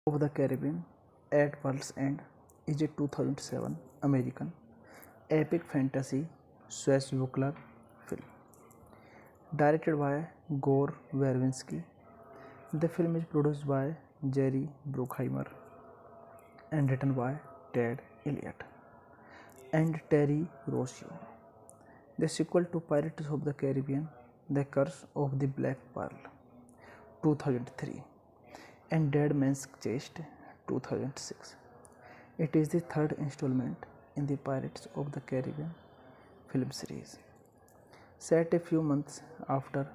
of the Caribbean at World's End is a 2007 American epic fantasy swashbuckler film. Directed by Gore Verbinski, the film is produced by Jerry Bruckheimer and written by Ted Elliott and Terry Rossio. The sequel to Pirates of the Caribbean, The Curse of the Black Pearl, 2003, and Dead Man's Chest, 2006. It is the third installment in the Pirates of the Caribbean film series. Set a few months after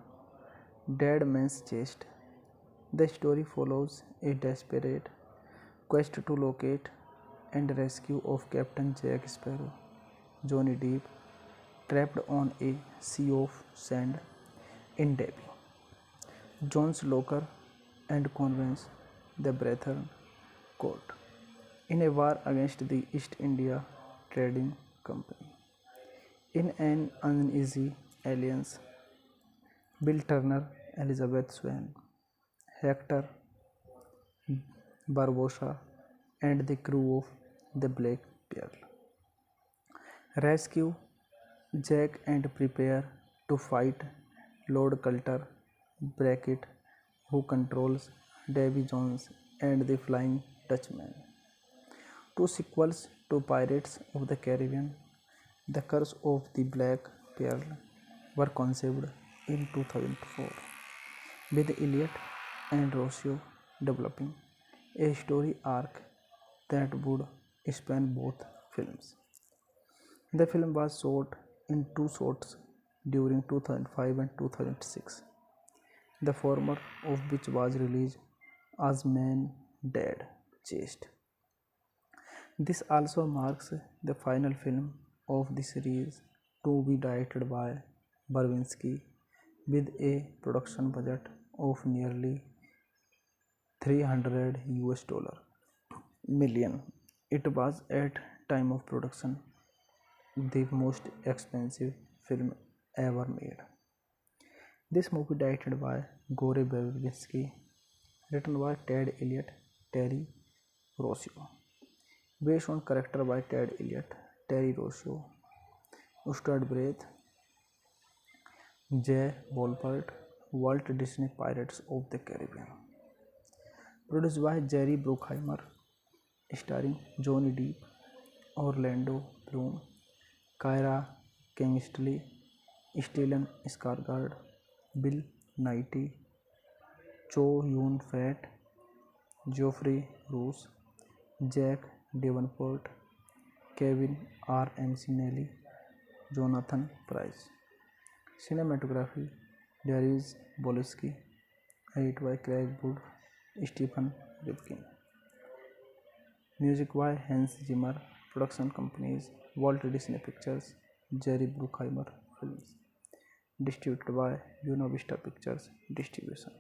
Dead Man's Chest, the story follows a desperate quest to locate and rescue of Captain Jack Sparrow, Johnny Depp, trapped on a sea of sand in Derby. John's Locker and convince the Brethren Court in a war against the East India Trading Company. In an uneasy alliance, Bill Turner, Elizabeth Swann, Hector Barbossa, and the crew of the Black Pearl rescue Jack and prepare to fight Lord Coulter Brackett, who controls Davy Jones and the Flying Dutchman. Two sequels to Pirates of the Caribbean, The Curse of the Black Pearl, were conceived in 2004, with Elliott and Rossio developing a story arc that would span both films. The film was shot in two shots during 2005 and 2006, the former of which was released as Man Dead Chest. This also marks the final film of the series to be directed by Verbinski, with a production budget of nearly $300 million. It was at time of production the most expensive film ever made. This movie directed by Gore Verbinski, written by Ted Elliott, Terry Rossio, based on character by Ted Elliott, Terry Rossio, starred Breath, Jay Wolpert, Walt Disney Pirates of the Caribbean. Produced by Jerry Bruckheimer, starring Johnny Depp, Orlando Bloom, Kyra Kingsley, Stellan Skarsgård, Bill Nighy, Chow Yun-fat, Geoffrey Rush, Jack Davenport, Kevin R. McNally, Jonathan Pryce. Cinematography, Darius Bolesky, edit by Craig Wood, Stephen Rifkin. Music by Hans Zimmer. Production companies, Walt Disney Pictures, Jerry Bruckheimer Films. Distributed by Buena Vista Pictures Distribution.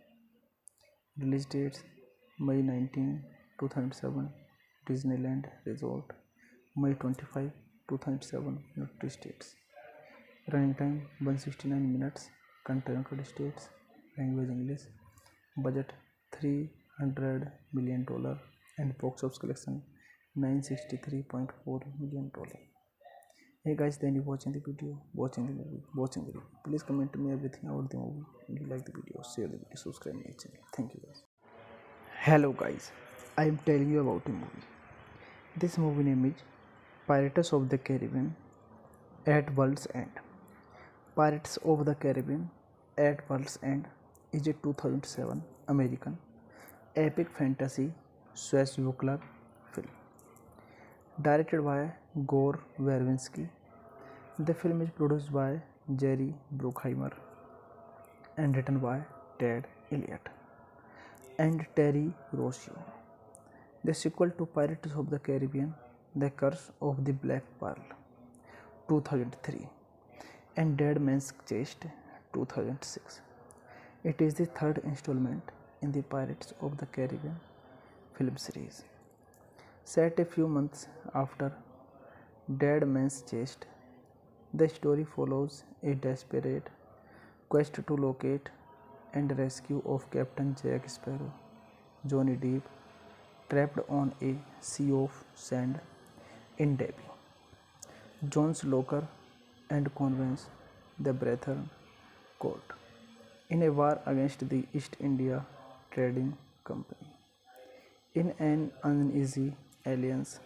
Release dates: May 19, 2007, Disneyland Resort; May 25, 2007, United States. Running time 169 minutes. Country United States. Language English. Budget $300 million and box office collection $963.4 million. Hey guys, then you watching the video, watching the movie, watching the review. Please comment to me everything about the movie. If you like the video, share the video, subscribe my channel. Thank you guys. Hello guys, I am telling you about a movie. This movie name is Pirates of the Caribbean at World's End. Pirates of the Caribbean at World's End is a 2007 American epic fantasy swashbuckler film. Directed by Gore Verbinski, the film is produced by Jerry Bruckheimer and written by Ted Elliott and Terry Rossio. The sequel to Pirates of the Caribbean, The Curse of the Black Pearl, 2003, and Dead Man's Chest, 2006. It is the third installment in the Pirates of the Caribbean film series. Set a few months after Dead Man's Chest, the story follows a desperate quest to locate and rescue of Captain Jack Sparrow, Johnny Depp, trapped on a sea of sand in Derby. Jones Locker and convince the Brethren Court in a war against the East India Trading Company. In an uneasy alliance,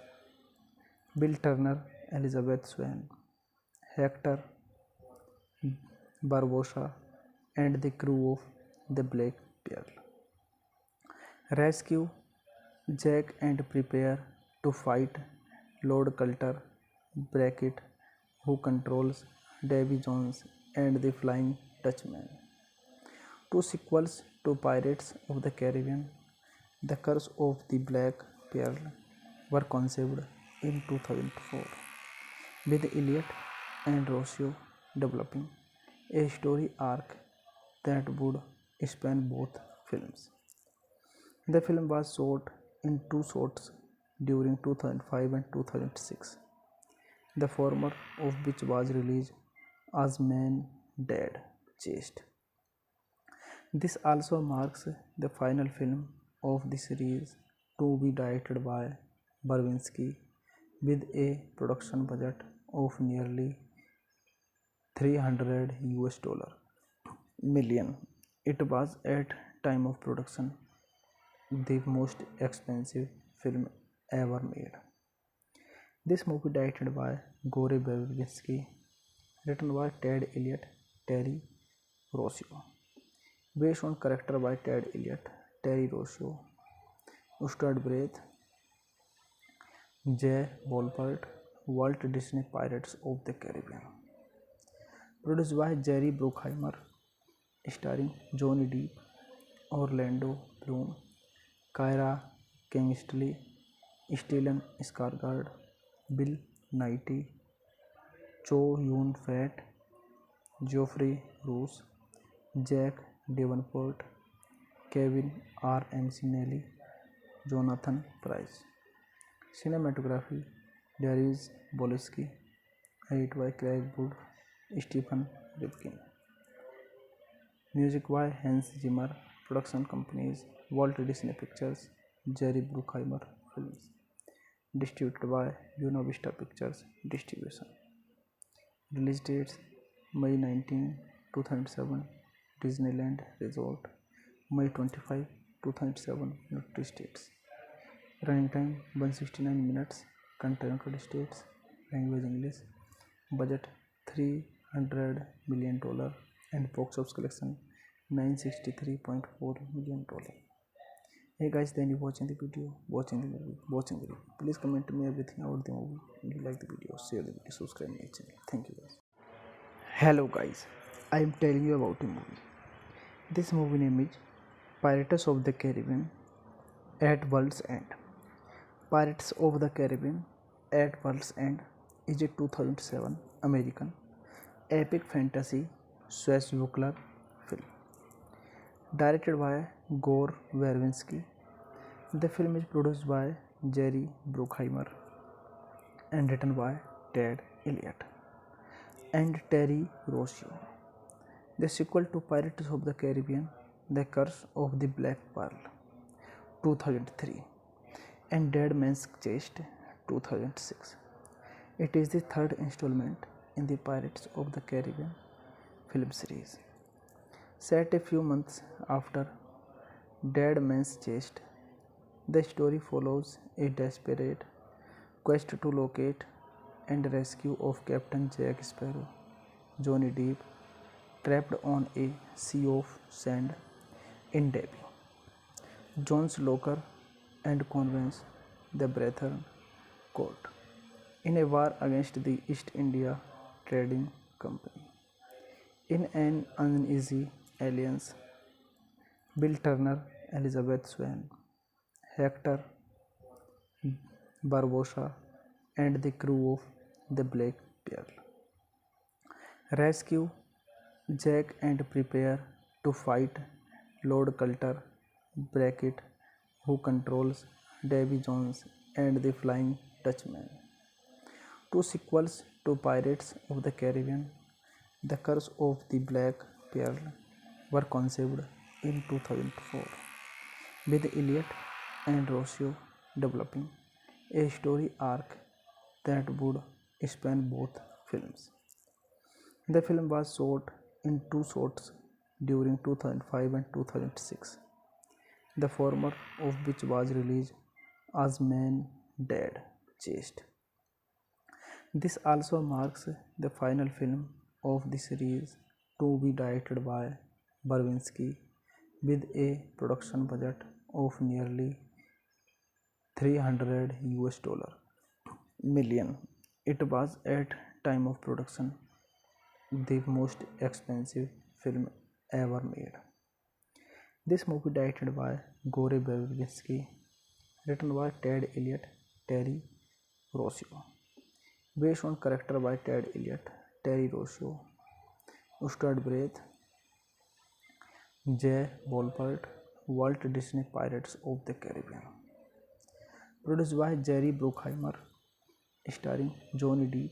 Bill Turner, Elizabeth Swann, Hector Barbosa, and the crew of the Black Pearl rescue Jack and prepare to fight Lord Coulter Brackett, who controls Davy Jones and the Flying Dutchman. Two sequels to Pirates of the Caribbean, The Curse of the Black Pearl, were conceived in 2004, with Elliot and Rossio developing a story arc that would span both films. The film was shot in two shots during 2005 and 2006, the former of which was released as Man Dead Chased. This also marks the final film of the series to be directed by Barwinski with a production budget of nearly 300 US dollar million. It was at time of production the most expensive film ever made. This movie directed by Gore Verbinski, written by Ted Elliott, Terry Rossio, based on character by Ted Elliott, Terry Rossio, starred Braith, Jay Wolpert, Walt Disney Pirates of the Caribbean. Produced by Jerry Bruckheimer, starring Johnny Depp, Orlando Bloom, Kyra Kingsley, Stellan Skarsgård, Bill Nighy, Chow Yun-fat, Geoffrey Roos, Jack Davenport, Kevin R. McNally, Jonathan Pryce. Cinematography Darius Boleski, edit by Craig Wood, Stephen Rifkin. Music by Hans Zimmer. Production companies Walt Disney Pictures, Jerry Bruckheimer Films. Distributed by Buena Vista Pictures Distribution. Release dates May 19, 2007, Disneyland Resort, May 25, 2007, United States. Running time 169 minutes, country United States, language English, budget $300 million, and box office collection $963.4 million. Hey guys, then you watching the video, watching the movie. Please comment me everything about the movie. If you like the video, share the video, subscribe my channel. Thank you guys. Hello guys, I am telling you about a movie. This movie name is Pirates of the Caribbean at World's End. Pirates of the Caribbean at World's End is a 2007 American epic fantasy swashbuckler film. Directed by Gore Verbinski, the film is produced by Jerry Bruckheimer and written by Ted Elliott and Terry Rossio. The sequel to Pirates of the Caribbean, The Curse of the Black Pearl, 2003, and Dead Man's Chest, 2006. It is the third installment in the Pirates of the Caribbean film series. Set a few months after Dead Man's Chest, the story follows a desperate quest to locate and rescue of Captain Jack Sparrow, Johnny Depp, trapped on a sea of sand in Derby. Jones Locker and convince the Brethren Court in a war against the East India Trading Company. In an uneasy alliance, Bill Turner, Elizabeth Swann, Hector Barbosa, and the crew of the Black Pearl rescue Jack and prepare to fight Lord Coulter Brackett, who controls Davy Jones and the Flying Dutchman. Two sequels to Pirates of the Caribbean, The Curse of the Black Pearl, were conceived in 2004, with Elliot and Rossio developing a story arc that would span both films. The film was shot in two shots during 2005 and 2006, the former of which was released as Man Dad Chased. This also marks the final film of the series to be directed by Barwinski with a production budget of nearly 300 US dollar million. It was at time of production the most expensive film ever made. This movie directed by Gore Verbinski, written by Ted Elliott, Terry Rossio, based on character by Ted Elliott, Terry Rossio, starred Breath, Jay Wolpert, Walt Disney Pirates of the Caribbean. Produced by Jerry Bruckheimer, starring Johnny Depp,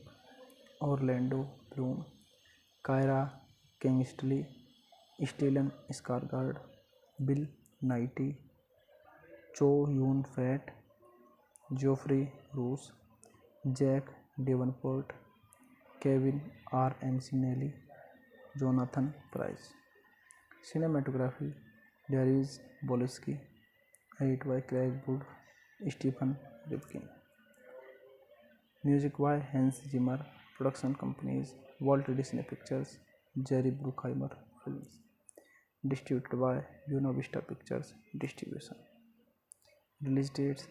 Orlando Bloom, Kyra Kingsley, Stellan Skarsgård, Bill Nighy, Chow Yun-fat, Geoffrey Rush, Jack Davenport, Kevin R. McNally, Jonathan Pryce. Cinematography Darius Boleski, edited by Craig Wood, Stephen Rifkin. Music by Hans Zimmer. Production companies Walt Disney Pictures, Jerry Bruckheimer Films. Distributed by Buena Vista Pictures Distribution. Release dates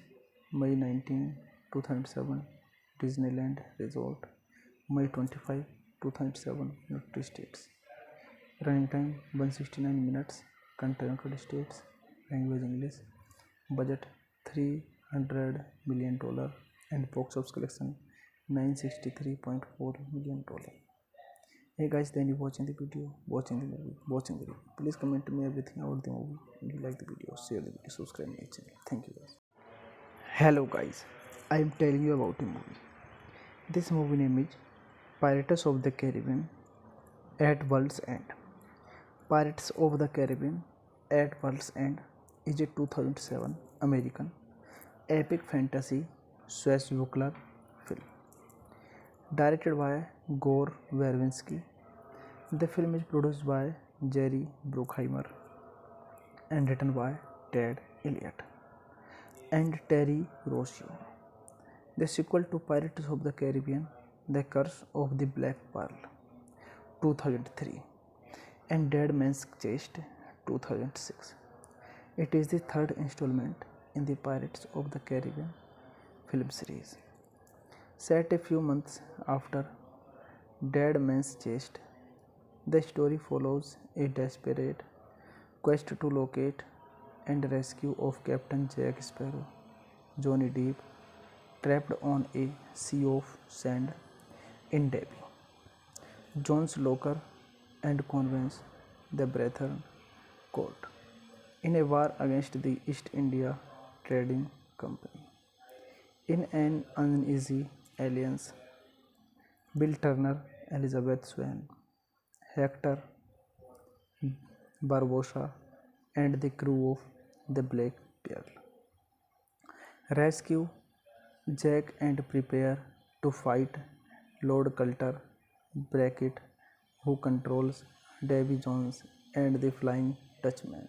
May 19, 2007, Disneyland Resort, May 25, 2007, United States. Running time 169 minutes. Country United States. Language English. Budget $300 million and box office collection $963.4 million. Hey guys, then you watching the video, watching the movie, watching the review. Please comment me everything about the movie. If you like the video, share the video, subscribe my channel. Thank you guys. Hello guys, I am telling you about a movie. This movie name is Pirates of the Caribbean at World's End. Pirates of the Caribbean at World's End is a 2007 American epic fantasy swashbuckler film. Directed by Gore Verbinski, the film is produced by Jerry Bruckheimer and written by Ted Elliott and Terry Rossio. The sequel to Pirates of the Caribbean, The Curse of the Black Pearl, 2003, and Dead Man's Chest, 2006. It is the third installment in the Pirates of the Caribbean film series. Set a few months after Dead Man's Chest, the story follows a desperate quest to locate and rescue of Captain Jack Sparrow, Johnny Depp, trapped on a sea of sand in Davie. John's Locker and convince the Brethren Court in a war against the East India Trading Company. In an uneasy alliance, Bill Turner, Elizabeth Swann, Hector Barbossa, and the crew of the Black Pearl rescue Jack and prepare to fight Lord Coulter Brackett, who controls Davy Jones and the Flying Dutchman.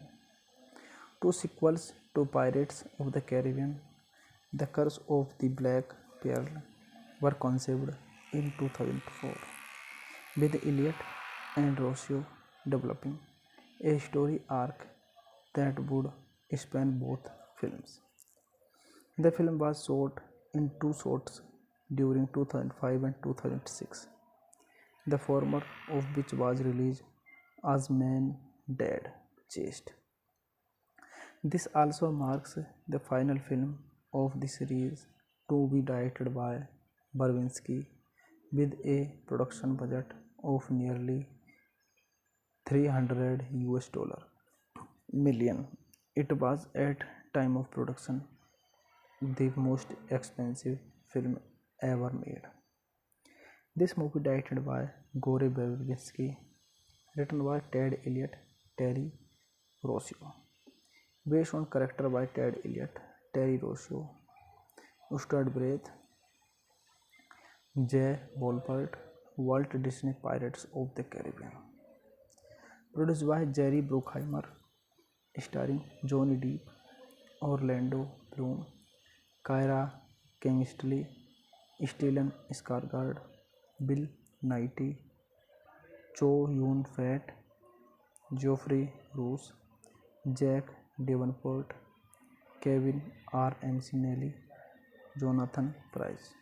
Two sequels to Pirates of the Caribbean, The Curse of the Black Pearl, were conceived in 2004, with Elliott and Rossio developing a story arc that would span both films. The film was shot in two shots during 2005 and 2006, the former of which was released as Man Dad Chased. This also marks the final film of the series to be directed by Barwinski with a production budget of nearly 300 US dollar million. It was at time of production the most expensive film ever made. This movie directed by Gore Verbinski, written by Ted Elliott, Terry Rossio, based on character by Ted Elliott, Terry Rossio, Stuart Breath, J. Wolpert, Walt Disney Pirates of the Caribbean. Produced by Jerry Bruckheimer, starring Johnny Depp, Orlando Bloom, Kyra Kingsley, Stellan Skarsgård, Bill Nighy, Chow Yun-fat, Geoffrey Rush, Jack Davenport, Kevin R. McNally, Jonathan Pryce.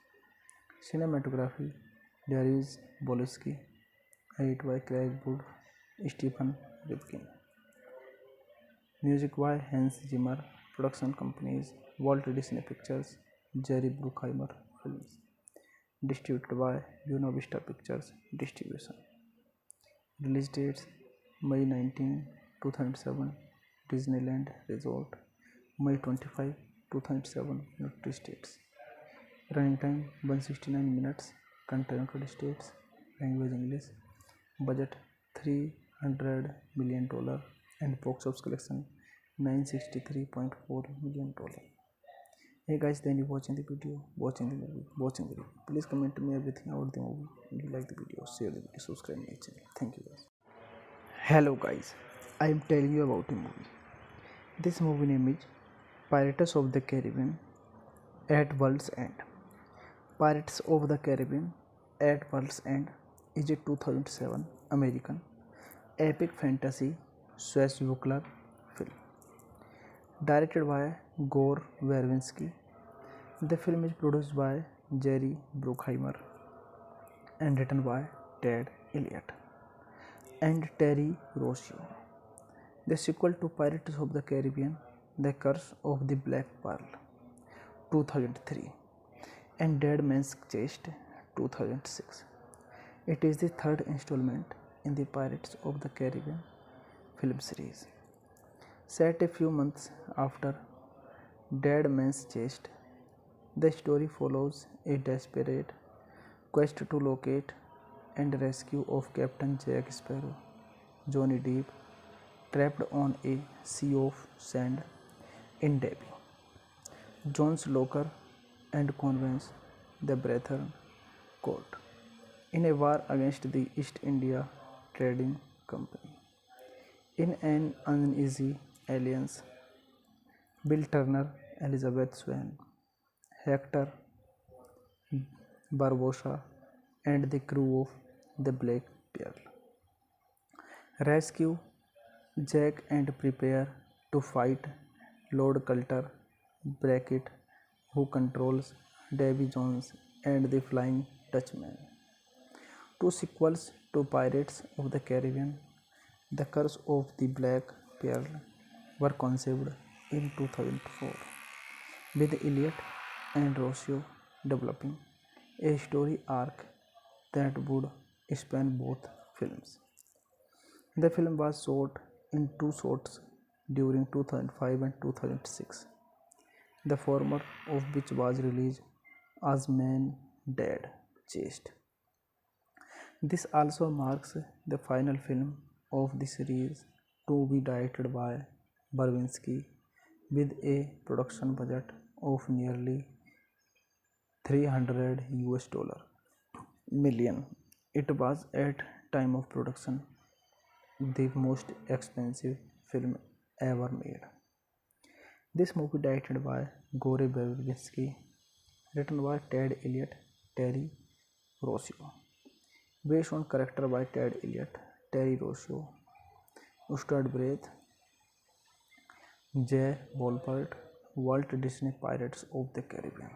Cinematography Darius Boleski, edited by Craig Wood, Stephen Rifkin. Music by Hans Zimmer. Production companies Walt Disney Pictures, Jerry Bruckheimer Films. Distributed by Buena Vista Pictures Distribution. Release dates May 19, 2007, Disneyland Resort. May 25, 2007, United States. Running time 169 minutes. Country United States. Language English. Budget $300 million and box office collection $963.4 million. Hey guys, then you watching the video, watching the movie, watching the review. Please comment to me everything about the movie. If you like the video, share the video, subscribe my channel. Thank you guys. Hello guys, I am telling you about a movie. This movie name is Pirates of the Caribbean at World's End. Pirates of the Caribbean at World's End is a 2007 American epic fantasy swashbuckler film. Directed by Gore Verbinski, the film is produced by Jerry Bruckheimer and written by Ted Elliott and Terry Rossio. The sequel to Pirates of the Caribbean, The Curse of the Black Pearl, 2003, and Dead Man's Chest, 2006. It is the third installment in the Pirates of the Caribbean film series. Set a few months after Dead Man's Chest, the story follows a desperate quest to locate and rescue of Captain Jack Sparrow, Johnny Depp, trapped on a sea of sand in Derby. John's locker and convince the Brethren Court in a war against the East India Trading Company. In an uneasy alliance, Bill Turner, Elizabeth Swann, Hector Barbossa, and the crew of the Black Pearl rescue Jack and prepare to fight Lord Coulter Brackett, who controls Davy Jones and the Flying Dutchman. Two sequels to Pirates of the Caribbean, The Curse of the Black Pearl, were conceived in 2004, with Elliott and Rossio developing a story arc that would span both films. The film was shot in two shots during 2005 and 2006, the former of which was released as Man Dead Chest. This also marks the final film of the series to be directed by Verbinski, with a production budget of nearly $300 million. It was at time of production the most expensive film ever made. This movie directed by Gore Verbinski, written by Ted Elliott, Terry Rossio, based on character by Ted Elliott, Terry Rossio, Stuart Breath, J. Wolpert, Walt Disney Pirates of the Caribbean.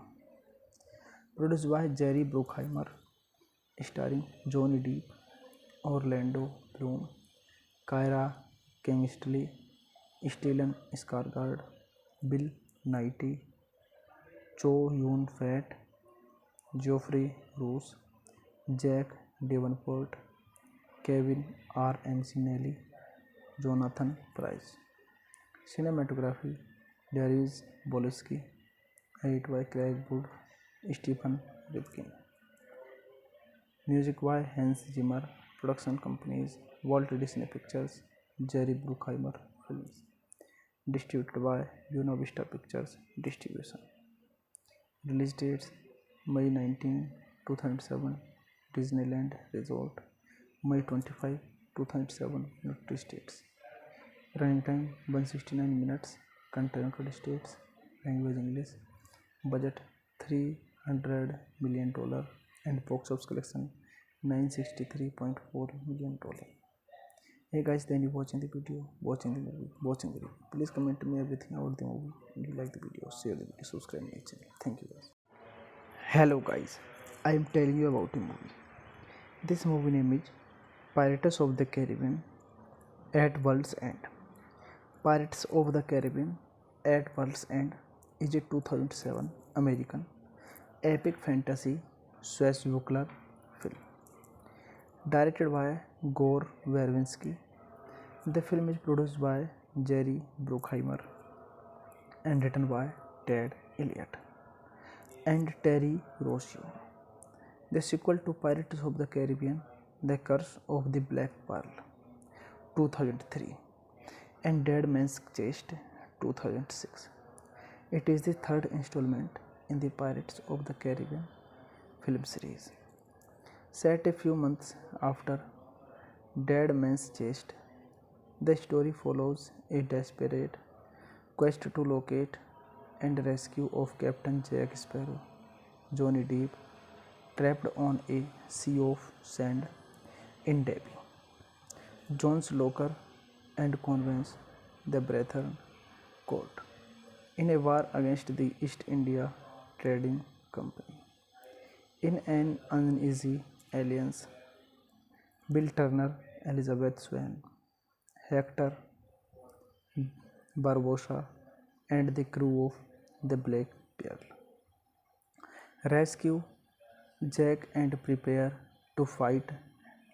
Produced by Jerry Bruckheimer, starring Johnny Depp, Orlando Bloom, Kyra Kingsley, Stellan Skarsgård, Bill Nighy, Chow Yun-fat, Geoffrey Rush, Jack Davenport, Kevin R. McNally, Jonathan Pryce. Cinematography Darius Boleski, edited by Craig Wood, Stephen Rifkin. Music by Hans Zimmer. Production companies Walt Disney Pictures, Jerry Bruckheimer Films. Distributed by Buena Vista Pictures Distribution. Release dates May 19, 2007 Disneyland Resort, May 25, 2007 United States. Running time 169 minutes. Country United States. Language English. Budget $300 million and box office collection $963.4 million. Hey guys, then you watching the video, watching the movie, watching the review. Please comment me everything about the movie. If you like the video, share the video, subscribe my channel. Thank you guys. Hello guys, I am telling you about a movie. This movie name is Pirates of the Caribbean at World's End. Pirates of the Caribbean at World's End is a 2007 American epic fantasy swashbuckler film. Directed by Gore Verbinski, the film is produced by Jerry Bruckheimer and written by Ted Elliott and Terry Rossio. The sequel to Pirates of the Caribbean, The Curse of the Black Pearl, 2003, and Dead Man's Chest, 2006. It is the third installment in the Pirates of the Caribbean film series. Set a few months after Dead Man's Chest, the story follows a desperate quest to locate and rescue of Captain Jack Sparrow, Johnny Depp, trapped on a sea of sand in Derby. John's locker and convince the Brethren Court in a war against the East India Trading Company. In an uneasy alliance, Bill Turner, Elizabeth Swann, Hector Barbossa, and the crew of the Black Pearl rescue Jack and prepare to fight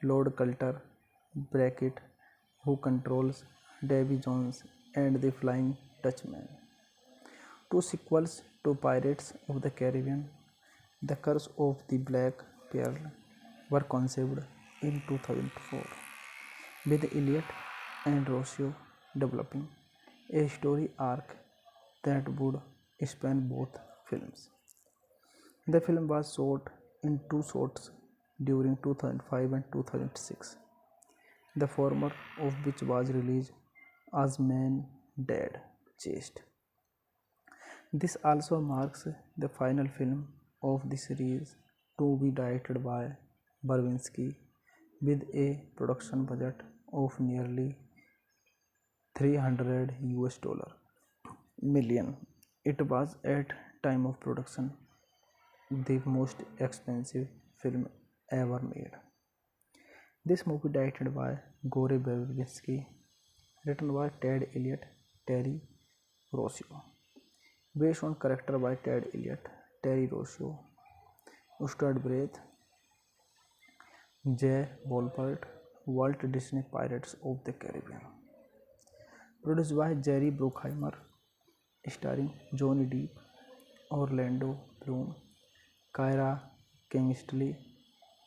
Lord Coulter Brackett, who controls Davy Jones and the Flying Dutchman. Two sequels to Pirates of the Caribbean, The Curse of the Black Pearl, were conceived in 2004, with Elliott and Rossio developing a story arc that would span both films. The film was shot in two shots during 2005 and 2006, the former of which was released as Man Dead Chest. This also marks the final film of the series to be directed by Verbinski, with a production budget of nearly $300 million. It was at time of production the most expensive film ever made. This movie directed by Gore Verbinski, written by Ted Elliott, Terry Rossio, based on character by Ted Elliott, Terry Rossio, starred Breath, Jay Wolpert, Walt Disney Pirates of the Caribbean. Produced by Jerry Bruckheimer, starring Johnny Depp, Orlando Bloom, Kyra Kingsley,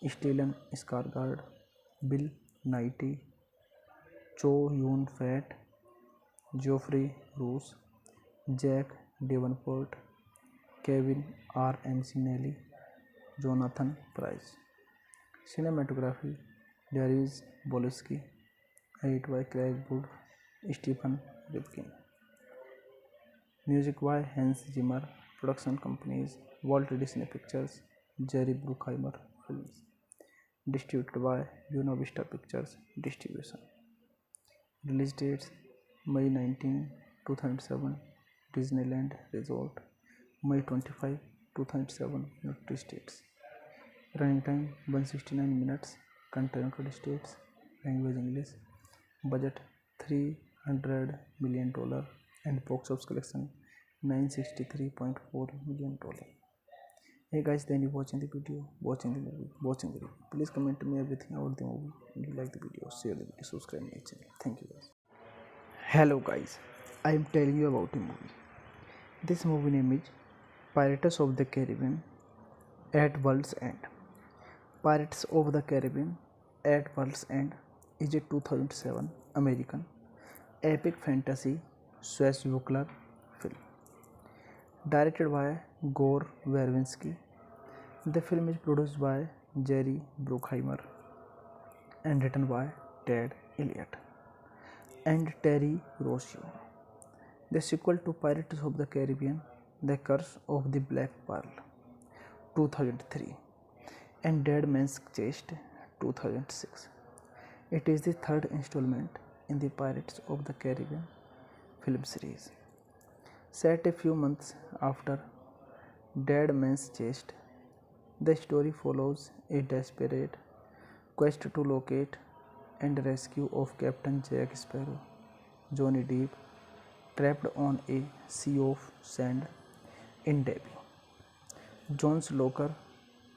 Stellan Skarsgård, Bill Nighy, Chow Yun-fat, Geoffrey Rush, Jack Davenport, Kevin R. McNally, Jonathan Pryce. Cinematography Darius Bolesky, edited by Craig Wood, Stephen Rifkin. Music by Hans Zimmer. Production companies Walt Disney Pictures, Jerry Bruckheimer Films. Distributed by Buena Vista Pictures Distribution. Release dates May 19, 2007 Disneyland Resort, May 25, 2007 United States. Running time 169 minutes. Country United States. Language English. Budget $300 million and box office collection $963.4 million. Hey guys, then you watching the video, watching the movie, watching the review. Please comment me everything about the movie. If you like the video, share the video, subscribe my channel. Thank you guys. Hello guys, I am telling you about a movie. This movie name is Pirates of the Caribbean at World's End. Pirates of the Caribbean at World's End is a 2007 American epic fantasy swashbuckler film. Directed by Gore Verbinski. The film is produced by Jerry Bruckheimer and written by Ted Elliott and Terry Rossio. The sequel to Pirates of the Caribbean, The Curse of the Black Pearl, 2003, and Dead Man's Chest, 2006. It is the third installment in the Pirates of the Caribbean film series. Set a few months after Dead Man's Chest, the story follows a desperate quest to locate and rescue of Captain Jack Sparrow, Johnny Depp, trapped on a sea of sand in Derby. Jones Locker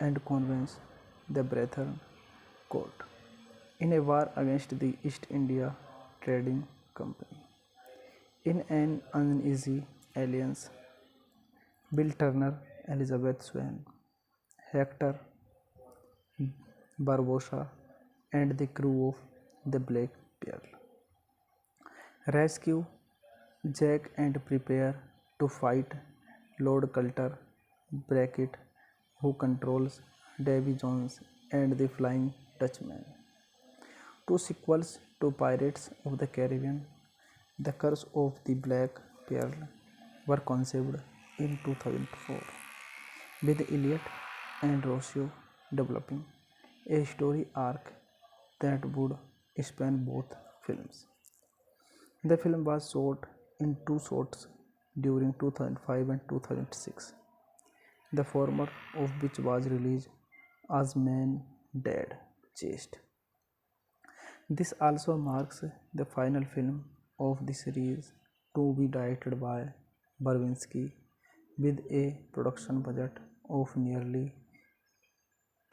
and convince the Brethren Court in a war against the East India Trading Company. In an uneasy alliance, Bill Turner, Elizabeth Swann, Hector Barbossa, and the crew of the Black Pearl rescue Jack and prepare to fight Lord Coulter Brackett, who controls Davy Jones and the Flying Dutchman. Two sequels to Pirates of the Caribbean, The Curse of the Black Pearl, were conceived in 2004, with Elliott and Rossio developing a story arc that would span both films. The film was shot in two shots during 2005 and 2006, the former of which was released as Man Dead Chest. This also marks the final film of the series to be directed by Verbinski, with a production budget of nearly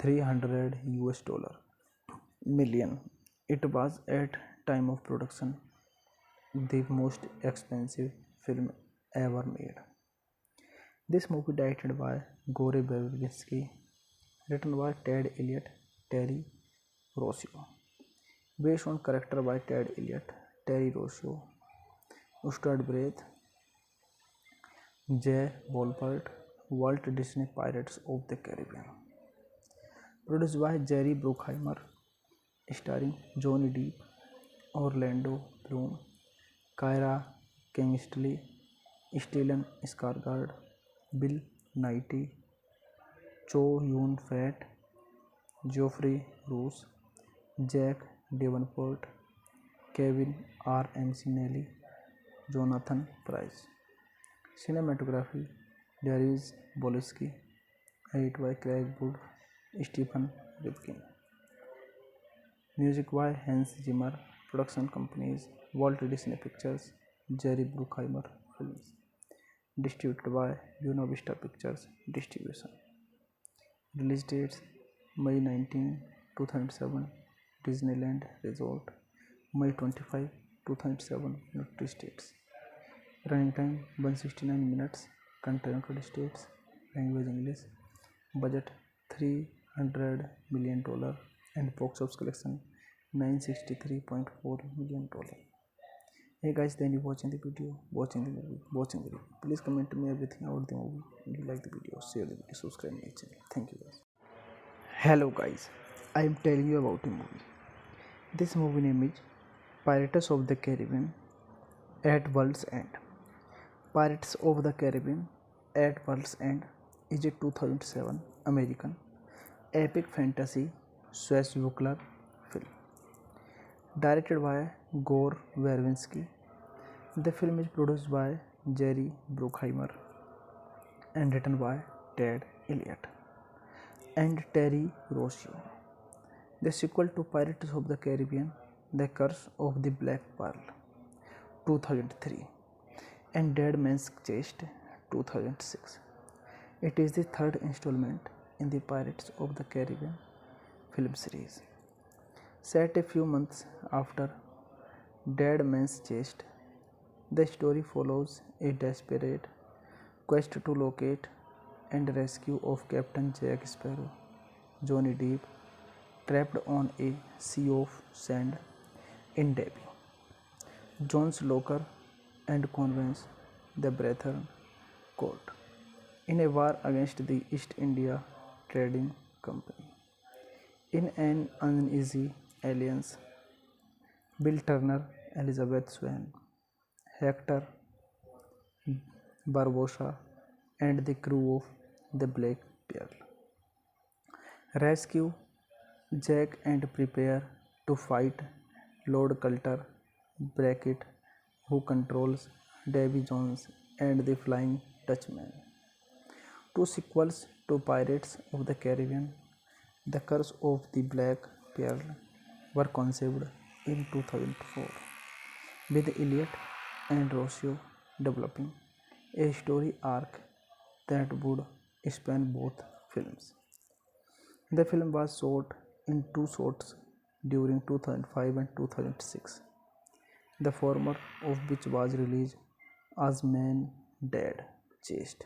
$300 million. It was at time of production the most expensive film ever made. This movie directed by Gore Verbinski, written by Ted Elliott, Terry Rossio, based on character by Ted Elliott, Terry Rossio, starred Breath, Jay Wolpert, Walt Disney Pirates of the Caribbean. Produced by Jerry Bruckheimer, starring Johnny Depp, Orlando Bloom, Kyra Kingsley, Stellan Skarsgård, Bill Nighy, Chow Yun-fat, Geoffrey Rush, Jack Davenport, Kevin R. McNally, Jonathan Pryce. Cinematography, Darius Boleski, edit by Craig Wood, Stephen Rifkin. Music by Hans Zimmer. Production companies, Walt Disney Pictures, Jerry Bruckheimer Films. Distributed by Buena Vista Pictures Distribution. Release dates May 19, 2007, Disneyland Resort, May 25, 2007, United States. Running time 169 minutes. Country United States. Language English. Budget $300 million and box office collection $963.4 million. Hey guys, then you watching the video, watching the movie, watching the review. Please comment me everything about the movie. If you like the video, share the video, subscribe my channel. Thank you guys. Hello guys, I am telling you about a movie. This movie name is Pirates of the Caribbean at World's End. Pirates of the Caribbean at World's End is a 2007 American epic fantasy swashbuckler film. Directed by Gore Verbinski, the film is produced by Jerry Bruckheimer and written by Ted Elliott and Terry Rossio. The sequel to Pirates of the Caribbean, The Curse of the Black Pearl, 2003, and Dead Man's Chest, 2006. It is the third installment in the Pirates of the Caribbean film series. Set a few months after Dead Man's Chest, the story follows a desperate quest to locate and rescue of Captain Jack Sparrow, Johnny Depp, trapped on a sea of sand in Derby. Jones Locker and convince the Brethren Court in a war against the East India Trading Company. In an uneasy alliance, Bill Turner, Elizabeth Swann, Hector Barbossa, and the crew of the Black Pearl rescue Jack and prepare to fight Lord Coulter Brackett, who controls Davy Jones and the Flying Dutchman. Two sequels to Pirates of the Caribbean, The Curse of the Black Pearl, were conceived in 2004, with Elliot and Rossio developing a story arc that would span both films. The film was shot in two shots during 2005 and 2006, the former of which was released as Man Dead Chased.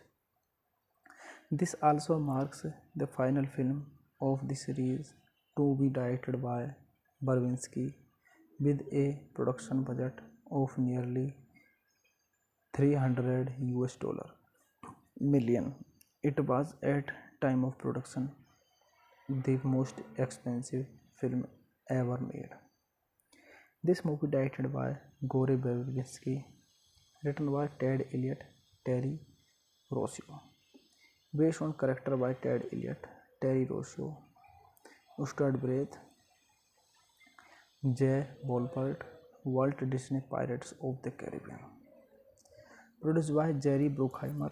This also marks the final film of the series to be directed by Barwinski with a production budget of nearly 300 US dollar million. It was at time of production the most expensive film ever made. This movie directed by Gore Verbinski, written by Ted Elliott, Terry Rossio, based on character by Ted Elliott, Terry Rossio, starred Breath, Jay Wolpert, Walt Disney Pirates of the Caribbean. Produced by Jerry Bruckheimer,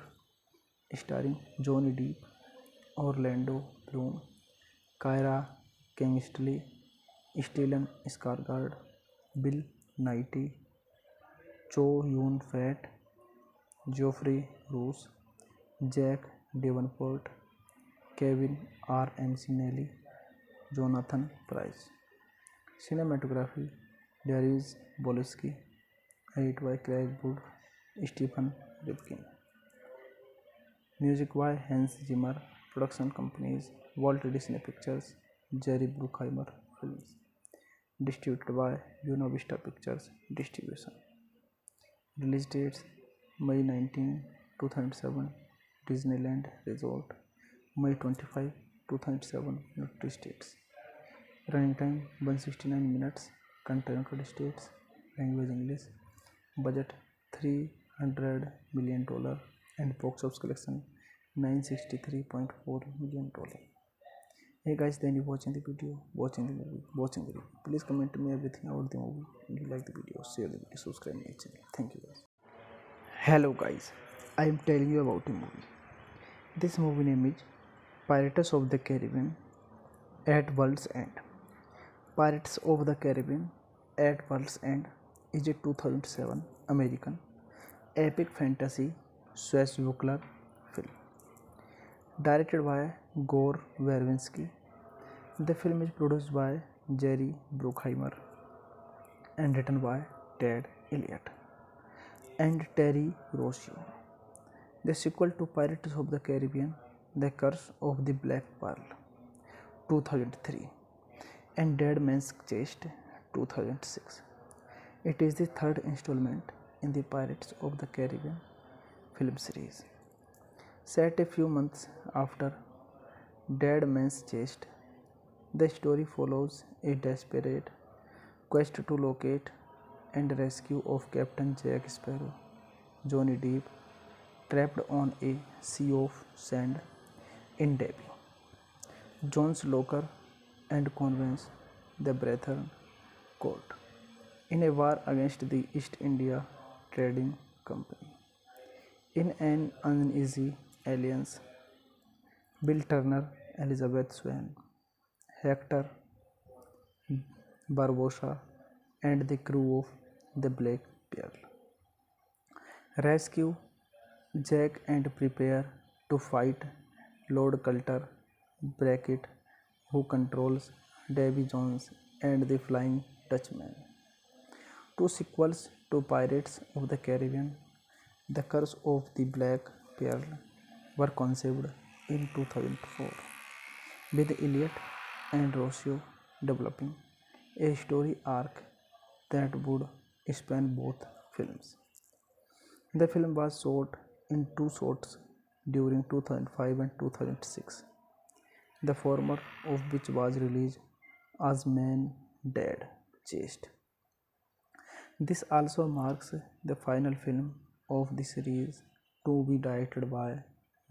starring Johnny Depp, Orlando Bloom, Kyra Kingsley, Stellan Skarsgård, Bill Nighy, Chow Yun-fat, Geoffrey Rush, Jack Davenport, Kevin R. McNally, Jonathan Pryce. Cinematography Darius Bolesky, edit by Craig Wood, Stephen Rifkin. Music by Hans Zimmer. Production companies Walt Disney Pictures, Jerry Bruckheimer Films. Distributed by Buena Vista Pictures Distribution. Release dates May 19, 2007, Disneyland Resort, May 25, 2007, United States. Running time 169 minutes. Country United States. Language English. Budget $300 million and box office collection $963.4 million. Hey guys, then you watching the video, watching the movie, watching the review. Please comment to me everything about the movie. If you like the video, share the video, subscribe my channel. Thank you guys. Hello guys, I am telling you about a movie. This movie name is Pirates of the Caribbean at World's End. Pirates of the Caribbean at World's End is a 2007 American epic fantasy swashbuckler film. Directed by Gore Verbinski, the film is produced by Jerry Bruckheimer and written by Ted Elliott and Terry Rossio. The sequel to Pirates of the Caribbean, The Curse of the Black Pearl, 2003, and Dead Man's Chest, 2006. It is the third installment in the Pirates of the Caribbean film series. Set a few months after Dead Man's Chest, the story follows a desperate quest to locate and rescue of Captain Jack Sparrow, Johnny Depp, trapped on a sea of sand in Davy Jones' locker, and convince the Brethren Court in a war against the East India Trading Company. In an uneasy alliance, Bill Turner, Elizabeth Swann, Hector Barbossa, and the crew of the Black Pearl rescue Jack and prepare to fight Lord Coulter Brackett, who controls Davy Jones and the Flying Dutchman. Two sequels to Pirates of the Caribbean, The Curse of the Black Pearl, were conceived in 2004, with Elliot and Rossio developing a story arc that would span both films. The film was shot in two shots during 2005 and 2006, the former of which was released as Man, Dad, Chased. This also marks the final film of the series to be directed by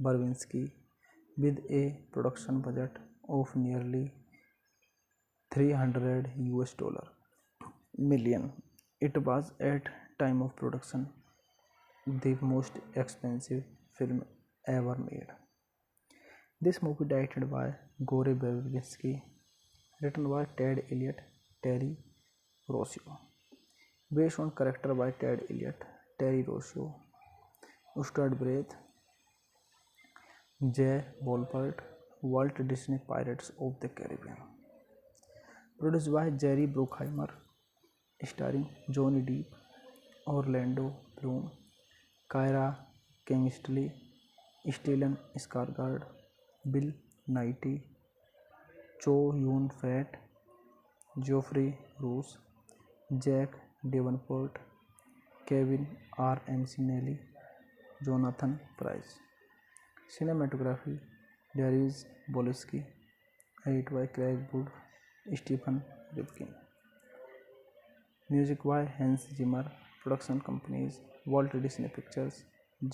Barwinski with a production budget of nearly 300 US dollar million. It was at time of production the most expensive film ever made. This movie directed by Gore Verbinski, written by Ted Elliott, Terry Rossio, based on character by Ted Elliott, Terry Rossio, starred Breath, Jay Wolpert, Walt Disney Pirates of the Caribbean. Produced by Jerry Bruckheimer, starring Johnny Depp, Orlando Bloom, Kyra Kingsley, Stellan Skarsgård, Bill Nighy, Chow Yun-fat, Geoffrey Rush, Jack Davenport, Kevin R. McNally, Jonathan Pryce. Cinematography Darius Bolesky, edit by Craig Wood, Stephen Rifkin. Music by Hans Zimmer. Production companies Walt Disney Pictures,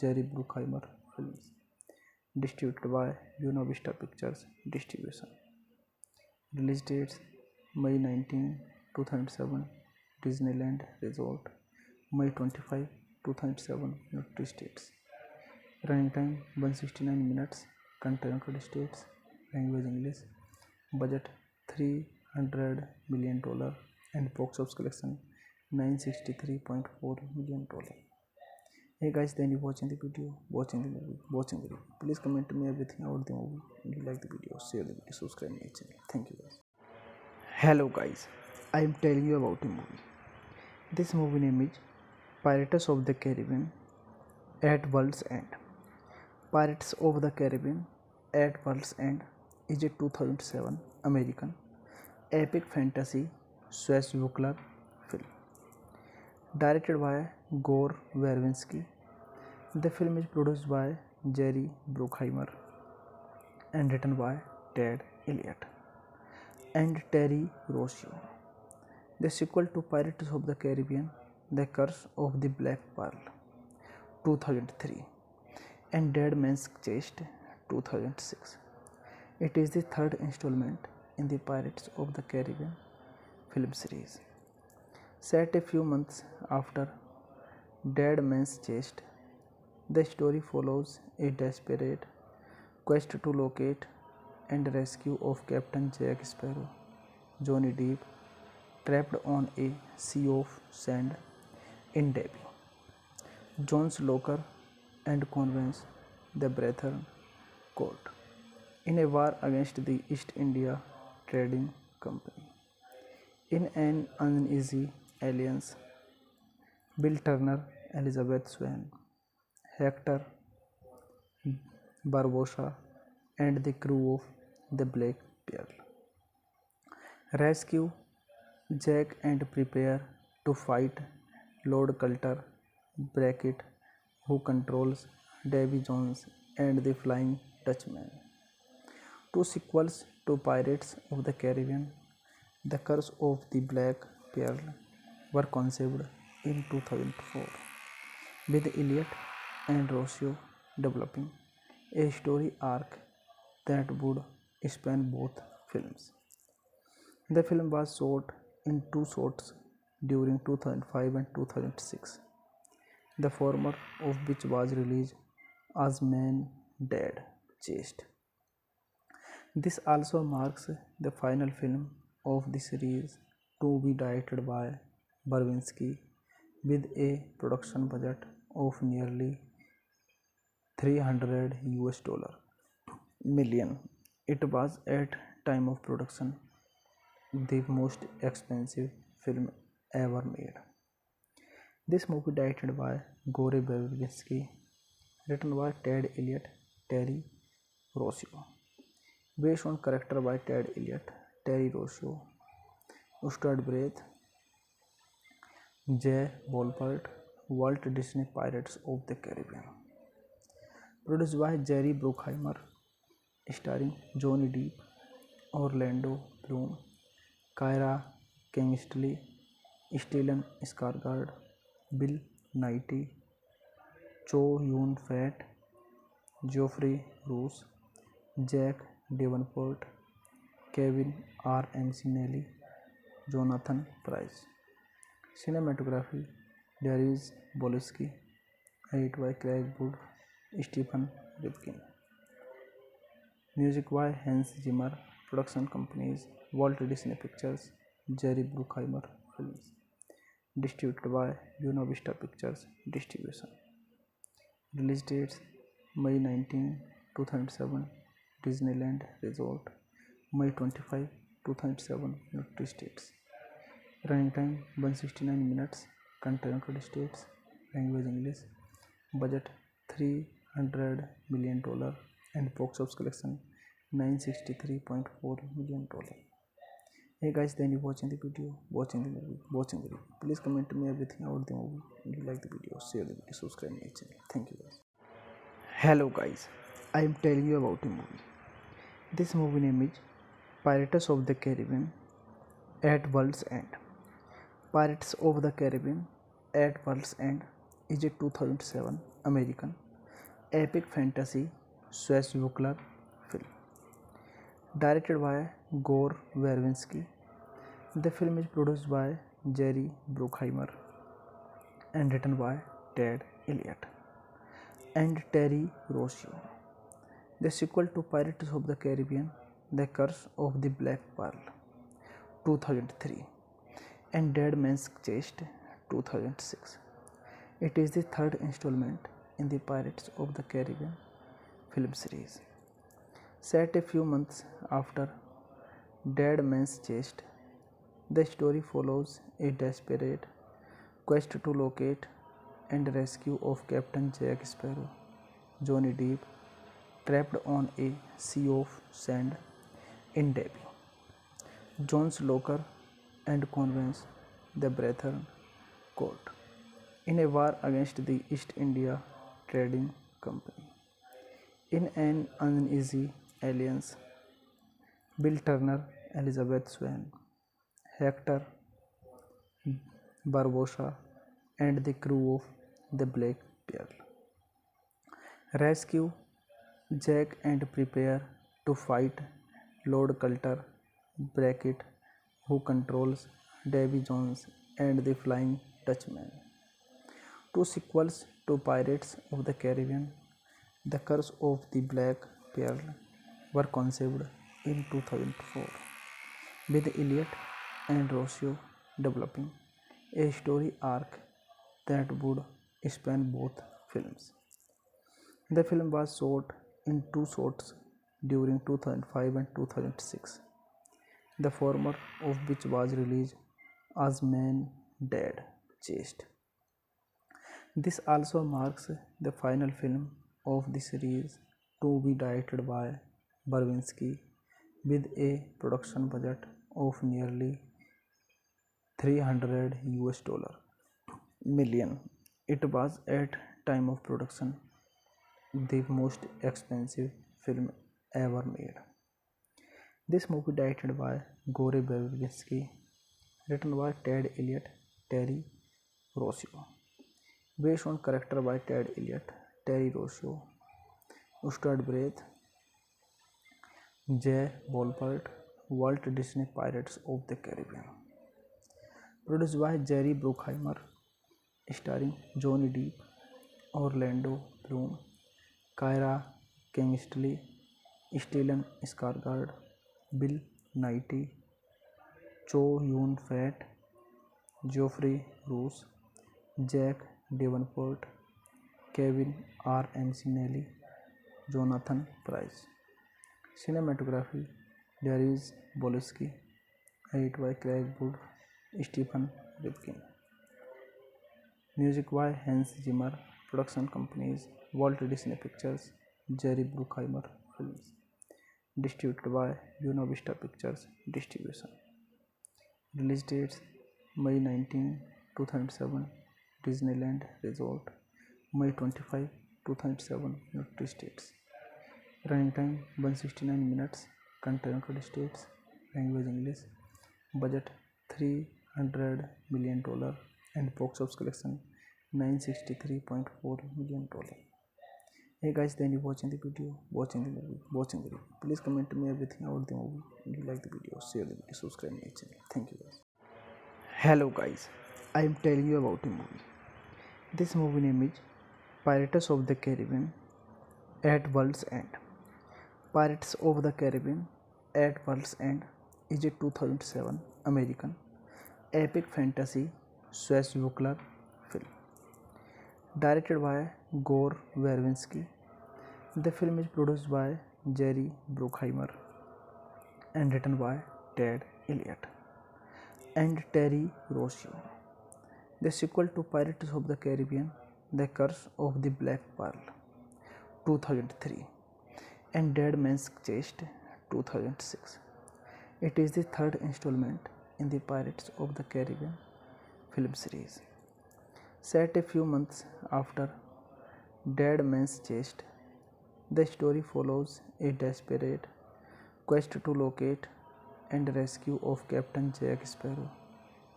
Jerry Bruckheimer Films. Distributed by Buena Vista Pictures Distribution. Release dates May 19, 2007 Disneyland Resort, May 25, 2007 United States. Running time 169 minutes. Country United States. Language English. Budget $300 million and box office collection $963.4 million. Hey guys, then you watching the video, watching the movie, watching the review. Please comment to me everything about the movie. If you like the video, share the video, subscribe my channel. Thank you guys. Hello guys, I am telling you about a movie. This movie name is Pirates of the Caribbean at World's End. Pirates of the Caribbean at World's End is a 2007 American epic fantasy swashbuckler film. Directed by Gore Verbinski, the film is produced by Jerry Bruckheimer and written by Ted Elliott and Terry Rossio. The sequel to Pirates of the Caribbean, The Curse of the Black Pearl, 2003, and Dead Man's Chest, 2006. It is the third installment in the Pirates of the Caribbean film series. Set a few months after Dead Man's Chest, the story follows a desperate quest to locate and rescue of Captain Jack Sparrow, Johnny Depp, trapped on a sea of sand in Derby. Jones Locker and convince the Brethren Court in a war against the East India Trading Company. In an uneasy alliance, Bill Turner, Elizabeth Swann, Hector Barbosa, and the crew of the Black Pearl rescue Jack and prepare to fight Lord Coulter Brackett, who controls Davy Jones and the Flying Dutchman. Two sequels to Pirates of the Caribbean, The Curse of the Black Pearl, were conceived in 2004, with Elliott and Rossio developing a story arc that would span both films. The film was shot in two shots during 2005 and 2006, the former of which was released as Man, Dad, Chased. This also marks the final film of the series to be directed by Barwinski with a production budget of nearly 300 US dollar million. It was at time of production the most expensive film ever made. This movie directed by Gore Verbinski, written by Ted Elliott, Terry Rossio, based on character by Ted Elliott, Terry Rossio, starred Breath, Jay Wolpert, Walt Disney Pirates of the Caribbean. Produced by Jerry Bruckheimer, starring Johnny Depp, Orlando Bloom, Kyra Kingsley, Stellan Skarsgård, Bill Nighy, Chow Yun-fat, Geoffrey Rush, Jack Davenport, Kevin R. McNally, Jonathan Pryce. Cinematography Darius Bolesky, edited by Craig Wood, Stephen Rifkin. Music by Hans Zimmer. Production companies Walt Disney Pictures, Jerry Bruckheimer Films. Distributed by Buena Vista Pictures Distribution. Release dates May 19, 2007 Disneyland Resort, May 25, 2007 United States. Running time 169 minutes. Country United States. Language English. Budget $300 million and box office collection $963.4 million. Hey guys, then you watching the video, watching the movie. Please comment to me everything about the movie. If you like the video, share the video, subscribe my channel. Thank you guys. Hello guys, I am telling you about a movie. This movie name is Pirates of the Caribbean at World's End. Pirates of the Caribbean at World's End is a 2007 American epic fantasy swashbuckler film. Directed by Gore Verbinski, the film is produced by Jerry Bruckheimer and written by Ted Elliott and Terry Rossio. The sequel to Pirates of the Caribbean, The Curse of the Black Pearl, 2003, and Dead Man's Chest, 2006. It is the third installment in the Pirates of the Caribbean film series. Set a few months after Dead Man's Chest, the story follows a desperate quest to locate and rescue of Captain Jack Sparrow, Johnny Depp, trapped on a sea of sand in Derby. John's Locker and convince the Brethren Court in a war against the East India Trading Company. In an uneasy alliance, Bill Turner, Elizabeth Swann, Hector Barbossa, and the crew of the Black Pearl rescue Jack and prepare to fight Lord Coulter Brackett, who controls Davy Jones and the Flying Dutchman. Two sequels to Pirates of the Caribbean, The Curse of the Black Pearl, were conceived in 2004, with Elliott and Rossio developing a story arc that would span both films. The film was shot in two shots during 2005 and 2006, the former of which was released as Man Dead Chest. This also marks the final film of the series to be directed by Verbinski, with a production budget of nearly $300 million. It was at time of production the most expensive film ever made. This movie directed by Gore Verbinski, written by Ted Elliott, Terry Rossio, based on character by Ted Elliott, Terry Rossio, Stuart Breath, Jay Wolpert, Walt Disney Pirates of the Caribbean. Produced by Jerry Bruckheimer, starring Johnny Depp, Orlando Bloom, Kyra Kingsley, Stellan Skarsgård, Bill Nighy, Chow Yun-fat, Geoffrey Rush, Jack Davenport, Kevin R. McNally, Jonathan Pryce. Cinematography Darius Bolesky, edited by Craig Wood, Stephen Rifkin. Music by Hans Zimmer. Production companies Walt Disney Pictures, Jerry Bruckheimer Films. Distributed by Buena Vista Pictures Distribution. Release dates May 19, 2007 Disneyland Resort, May 25, 2007 United States. Running time 169 minutes. Country United States. Language English. Budget $300 million and box office collection $963.4 million. Hey guys, then you watching the video, watching the movie, watching the review. Please comment to me everything about the movie. If you like the video, share the video, subscribe my channel. Thank you guys. Hello guys, I am telling you about a movie. This movie name is Pirates of the Caribbean at World's End. Pirates of the Caribbean at World's End is a 2007 American epic fantasy swashbuckler film. Directed by Gore Verbinski, the film is produced by Jerry Bruckheimer and written by Ted Elliott and Terry Rossio. The sequel to Pirates of the Caribbean, The Curse of the Black Pearl, 2003, and Dead Man's Chest, 2006. It is the third installment in the Pirates of the Caribbean film series. Set a few months after Dead Man's Chest, the story follows a desperate quest to locate and rescue of Captain Jack Sparrow,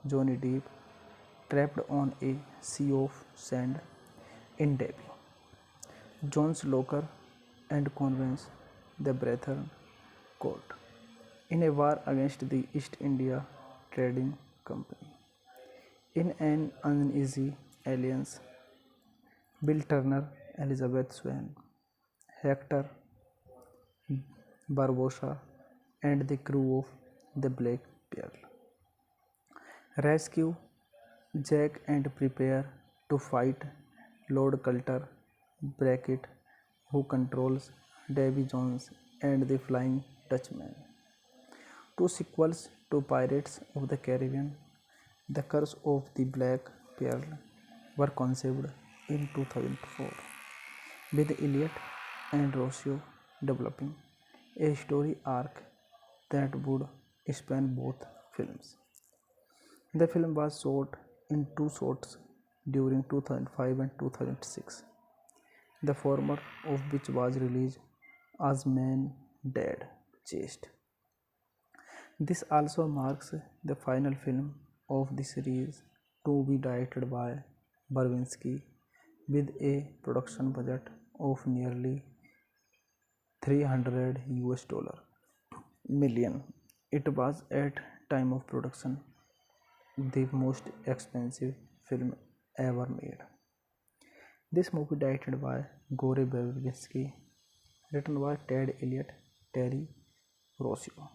Johnny Depp, trapped on a sea of sand in Derby. John's locker and convince the Brethren Court in a war against the East India Trading Company. In an uneasy alliance, Bill Turner, Elizabeth Swann, Hector Barbossa, and the crew of the Black Pearl rescue Jack and prepare to fight Lord Coulter Brackett, who controls Davy Jones and the Flying Dutchman. Two sequels to Pirates of the Caribbean, The Curse of the Black Pearl, were conceived in 2004, with Elliott and Rossio developing a story arc that would span both films. The film was shot in two shots during 2005 and 2006, the former of which was released as Man Dead Chest. This also marks the final film of the series to be directed by Verbinski, with a production budget of nearly $300 million. It was at time of production the most expensive film ever made. This movie directed by Gore Verbinski, written by Ted Elliott, Terry Rossio,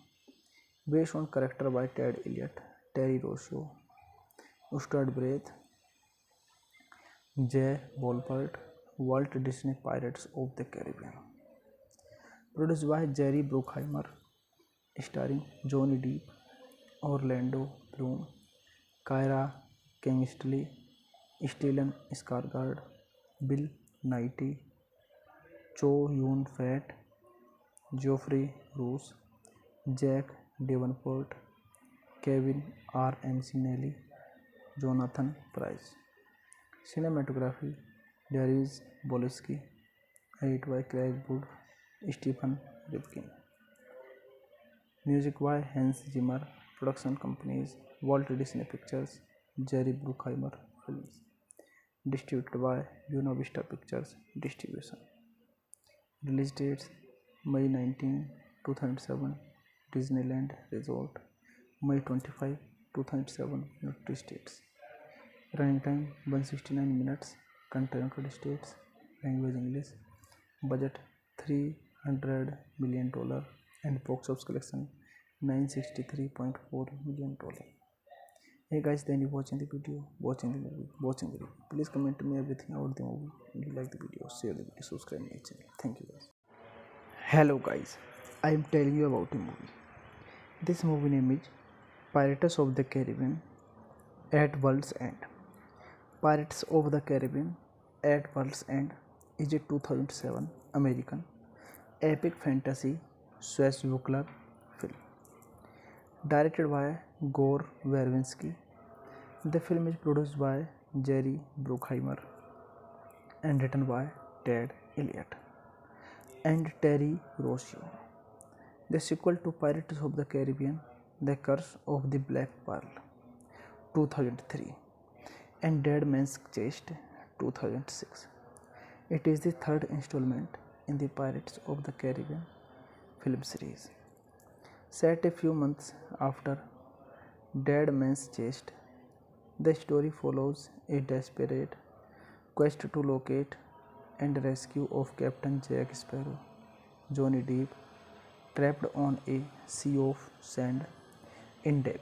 based on character by Ted Elliott, Terry Rossio, starred Breath, Jay Wolpert, Walt Disney Pirates of the Caribbean. Produced by Jerry Bruckheimer, starring Johnny Depp, Orlando Bloom, Kyra Kingsley, Stellan Skarsgård, Bill Nighy, Chow Yun-fat, Geoffrey Rush, Jack Davenport, Kevin R. McNally, Jonathan Pryce. Cinematography Darius Bolesky, edited by Craig Wood, Stephen Rifkin. Music by Hans Zimmer. Production companies Walt Disney Pictures, Jerry Bruckheimer Films. Distributed by Buena Vista Pictures Distribution. Release dates May 19, 2007, Disneyland Resort, May 25, 2007, United States. Running time 169 minutes. Country United States. Language English. Budget $300 million and box office collection $963.4 million. Hey guys, then you watching the video, watching the movie, watching the review. Please comment to me everything about the movie. If you like the video, share the video, subscribe my channel. Thank you guys. Hello guys, I am telling you about a movie. This movie name is Pirates of the Caribbean at World's End. Pirates of the Caribbean at World's End is a 2007 American epic fantasy swashbuckler film. Directed by Gore Verbinski, the film is produced by Jerry Bruckheimer and written by Ted Elliott, and Terry Rossio. The sequel to Pirates of the Caribbean, The Curse of the Black Pearl, 2003, and Dead Man's Chest, 2006. It is the third installment in the Pirates of the Caribbean film series. Set a few months after Dead Man's Chest, the story follows a desperate quest to locate and rescue of Captain Jack Sparrow, Johnny Depp, trapped on a sea of sand in Derby.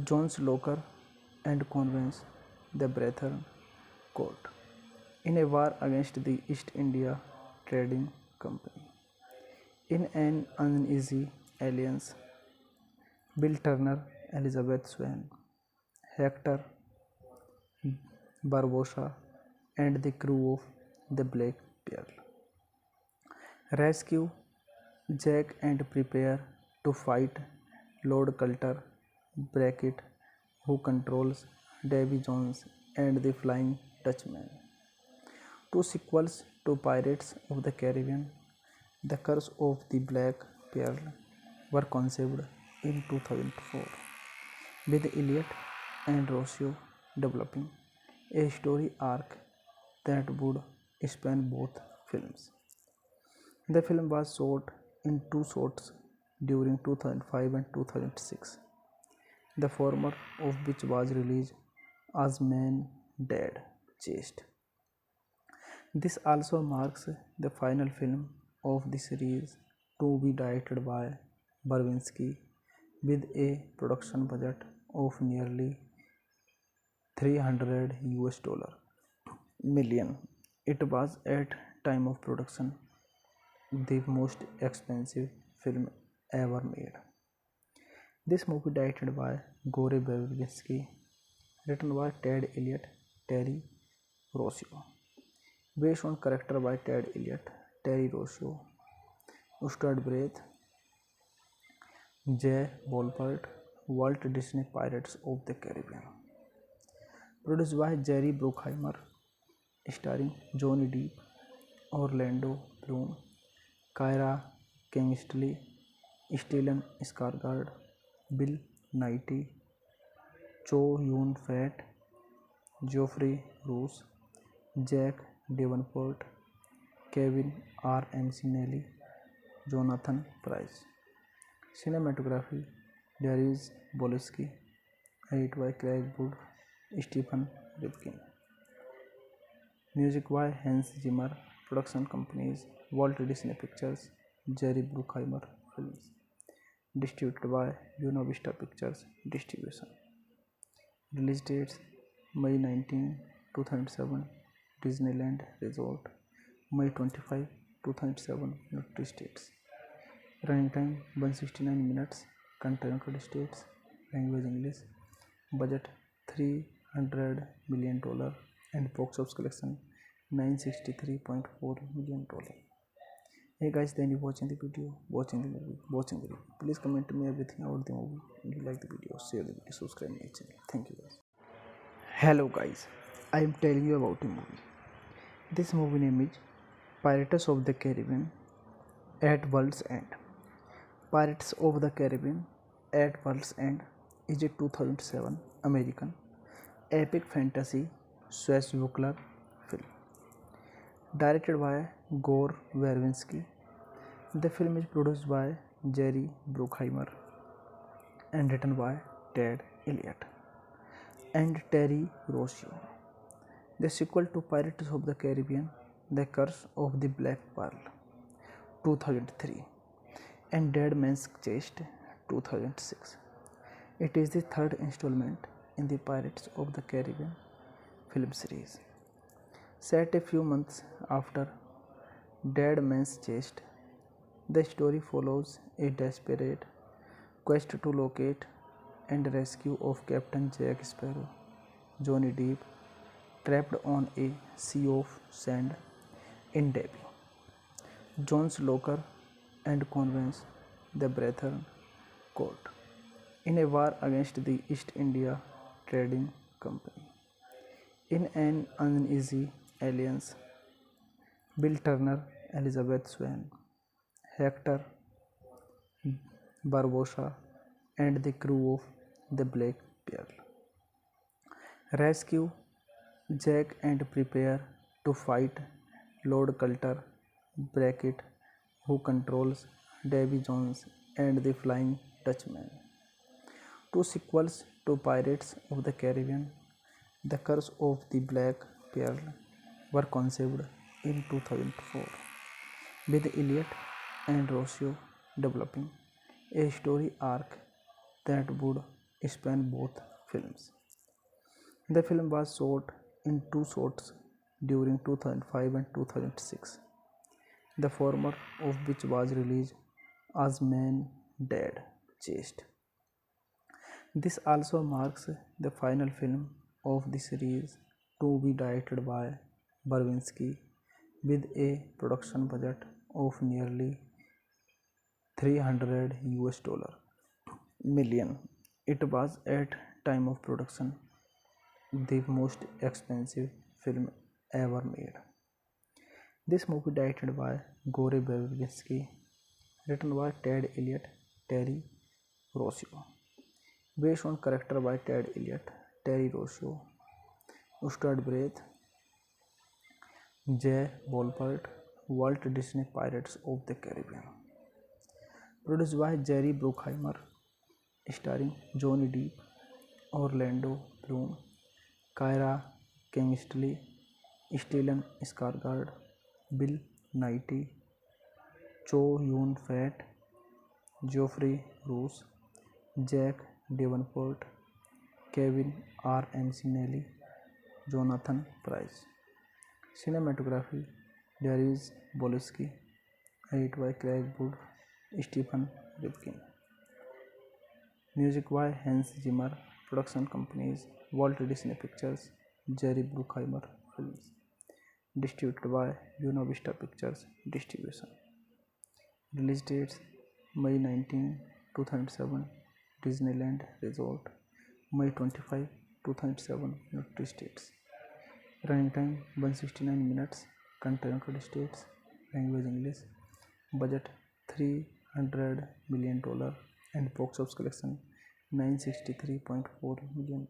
John's Locker and convince the Brethren Court in a war against the East India Trading Company. In an uneasy alliance, Bill Turner, Elizabeth Swann, Hector Barbossa, and the crew of the Black Pearl rescue Jack and prepare to fight Lord Coulter Brackett, who controls Davy Jones and the Flying Dutchman. Two sequels to Pirates of the Caribbean, The Curse of the Black Pearl, were conceived in 2004, with Elliott and Rossio developing a story arc that would span both films. The film was shot in two shots during 2005 and 2006, the former of which was released as Man Dead Chased. This also marks the final film of the series to be directed by Barwinski with a production budget of nearly 300 US million. It was at time of production the most expensive film ever made. This movie directed by Gore Verbinski, written by Ted Elliott, Terry Rossio, based on character by Ted Elliott, Terry Rossio, starred Breath, Jay Wolpert, Walt Disney Pirates of the Caribbean. Produced by Jerry Bruckheimer, starring Johnny Depp, Orlando Bloom, Kyra Kingsley, Stellan Skarsgård, Bill Nighy, Chow Yun-fat, Geoffrey Rush, Jack Davenport, Kevin R. McNally, Jonathan Pryce. Cinematography: Darius Bolesky, edited by Craig Wood, Stephen Rifkin. Music by Hans Zimmer. Production companies: Walt Disney Pictures, Jerry Bruckheimer Films. Distributed by Buena Vista Pictures Distribution. Release dates: May 19, 2007, Disneyland Resort; May 25, 2007, United States. Running time: 169 minutes. Country United States. Language: English. Budget: $300 million and box office collection $963.4 million. Hey guys, then you watching the video, watching the movie, watching the review. Please comment me everything about the movie. If you like the video, share the video, subscribe my channel. Thank you guys. Hello guys, I am telling you about a movie. This movie name is Pirates of the Caribbean at World's End. Pirates of the Caribbean at World's End is a 2007 American epic fantasy swashbuckler film. Directed by Gore Verbinski, the film is produced by Jerry Bruckheimer and written by Ted Elliott and Terry Rossio. The sequel to Pirates of the Caribbean, The Curse of the Black Pearl, 2003, and Dead Man's Chest, 2006. It is the third installment in the Pirates of the Caribbean film series. Set a few months after Dead Man's Chest, the story follows a desperate quest to locate and rescue of Captain Jack Sparrow, Johnny Depp, trapped on a sea of sand in Derby. John's Locker and convince the Brethren Court in a war against the East India Trading Company. In an uneasy alliance, Bill Turner, Elizabeth Swann, Hector Barbosa, and the crew of the Black Pearl. Rescue Jack and prepare to fight Lord Coulter Brackett, who controls Davy Jones and the Flying Dutchman. Two sequels to Pirates of the Caribbean, The Curse of the Black Pearl, were conceived in 2004, with Elliot and Rossio developing a story arc that would span both films. The film was shot in two shots during 2005 and 2006, the former of which was released as Man Dead Chased. This also marks the final film of the series to be directed by Barwinski with a production budget of nearly 300 US million. It was at time of production the most expensive film ever made. This movie directed by Gore Verbinski, written by Ted Elliott, Terry Rossio, based on character by Ted Elliott, Terry Rossio, starred Breath, Jay Wolpert, Walt Disney Pirates of the Caribbean. Produced by Jerry Bruckheimer, starring Johnny Depp, Orlando Bloom, Kyra Kingsley, Stellan Skarsgård, Bill Nighy, Chow Yun-fat, Geoffrey Rush, Jack Davenport, Kevin R. McNally, Jonathan Pryce. Cinematography Darius Bolesky, edit by Craig Wood, Stephen Rifkin. Music by Hans Zimmer. Production companies Walt Disney Pictures, Jerry Bruckheimer Films. Distributed by Buena Vista Pictures Distribution. Release dates May 19, 2007, Disneyland Resort, May 25, 2007, United States. Running time 169 minutes. Country United States. Language English. Budget $300 million and box office collection $963.4 million.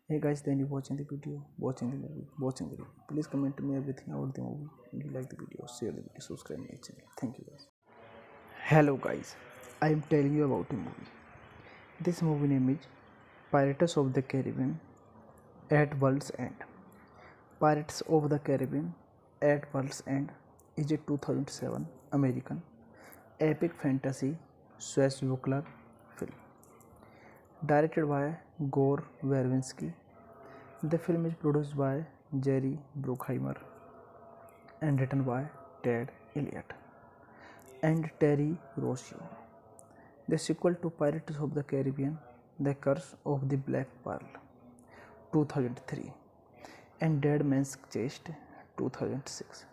Hey guys, then you watching the video, watching the movie, watching the review. Please comment me everything about the movie. If you like the video, share the video, subscribe my channel. Thank you guys. Hello guys, I am telling you about a movie. This movie name is Pirates of the Caribbean at World's End. Pirates of the Caribbean at World's End is a 2007 American epic fantasy swashbuckler film. Directed by Gore Verbinski, the film is produced by Jerry Bruckheimer and written by Ted Elliott and Terry Rossio. The sequel to Pirates of the Caribbean, The Curse of the Black Pearl, 2003, and Dead Man's Chest, 2006.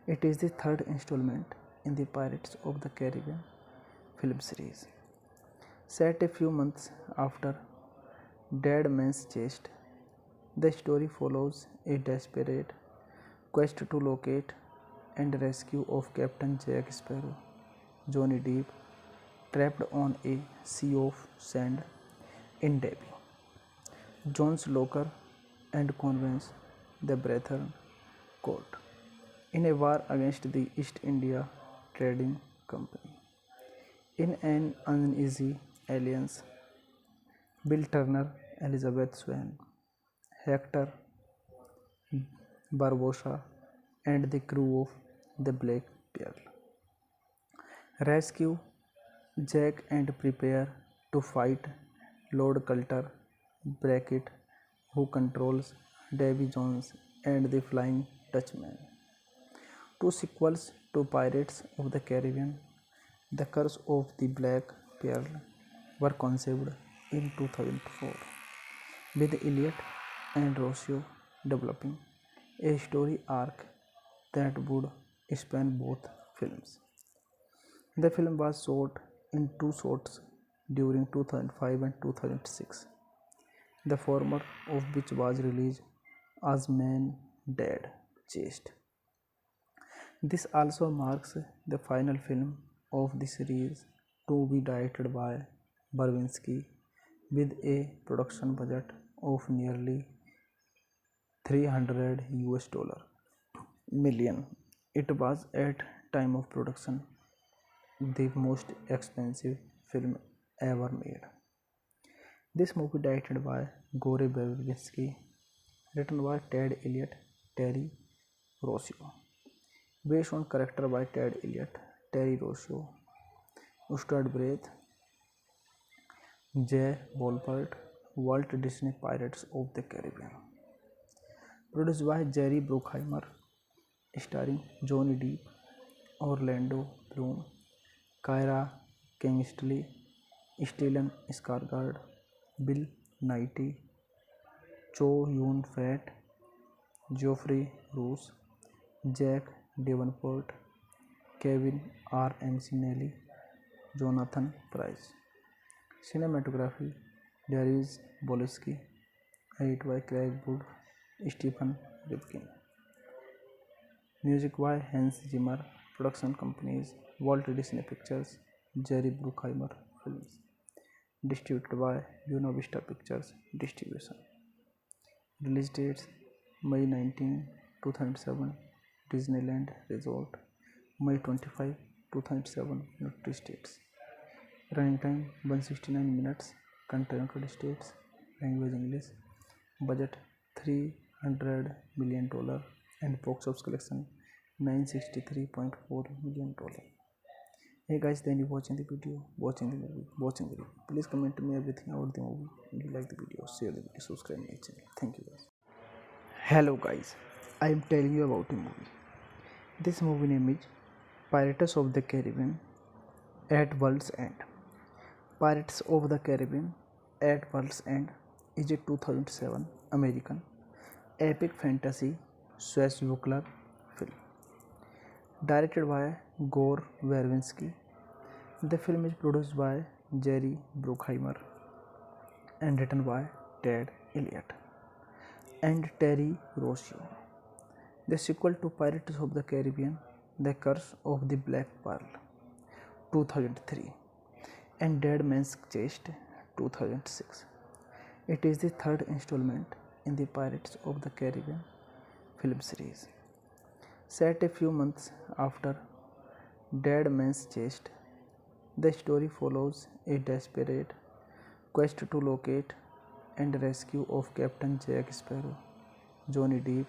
It is the third installment in the Pirates of the Caribbean film series. Set a few months after Dead Man's Chest, the story follows a desperate quest to locate and rescue of Captain Jack Sparrow, Johnny Depp, trapped on a sea of sand in Davy Jones' locker, and convince the Brethren Court in a war against the East India Trading Company. In an uneasy alliance, Bill Turner, Elizabeth Swann, Hector Barbosa, and the crew of the Black Pearl rescue Jack and prepare to fight Lord Coulter Brackett, who controls Davy Jones and the Flying Dutchman. Two sequels to Pirates of the Caribbean, The Curse of the Black Pearl, were conceived in 2004, with Elliot and Rossio developing a story arc that would span both films. The film was shot in two shots during 2005 and 2006, the former of which was released as Man Dead Chased. This also marks the final film of the series to be directed by Berwinski with a production budget of nearly 300 US million. It was at time of production the most expensive film ever made. This movie directed by Gore Verbinski, written by Ted Elliott, Terry Rossio, based on character by Ted Elliott, Terry Rossio, starred Breath, Jay Wolpert, Walt Disney Pirates of the Caribbean. Produced by Jerry Bruckheimer, starring Johnny Depp, Orlando Bloom, Kyra Kingsley, Stellan Skarsgård, Bill Nighy, Chow Yun-fat, Geoffrey Rush, Jack Davenport, Kevin R. McNally, Jonathan Pryce. Cinematography Darius Boleski, edit by Craig Wood, Stephen Rifkin. Music by Hans Zimmer. Production companies Walt Disney Pictures, Jerry Bruckheimer Films. Distributed by Buena Vista Pictures Distribution. Release dates May 19, 2007 Disneyland Resort, May 25, 2007 United States. Running time 169 minutes. Country United States. Language English. Budget $300 million and box office collection $963.4 million. Hey guys, then you watching the video, watching the movie, watching the review. Please comment me everything about the movie. If you like the video, share the video, subscribe my channel. Thank you guys. Hello guys, I am telling you about a movie. This movie name is Pirates of the Caribbean at World's End. Pirates of the Caribbean at World's End is a 2007 American epic fantasy swashbuckler film. Directed by Gore Verbinski, the film is produced by Jerry Bruckheimer and written by Ted Elliott and Terry Rossio. The sequel to Pirates of the Caribbean, The Curse of the Black Pearl, 2003, and Dead Man's Chest, 2006. It is the third installment in the Pirates of the Caribbean film series. Set a few months after Dead Man's Chest, the story follows a desperate quest to locate and rescue of Captain Jack Sparrow, Johnny Depp,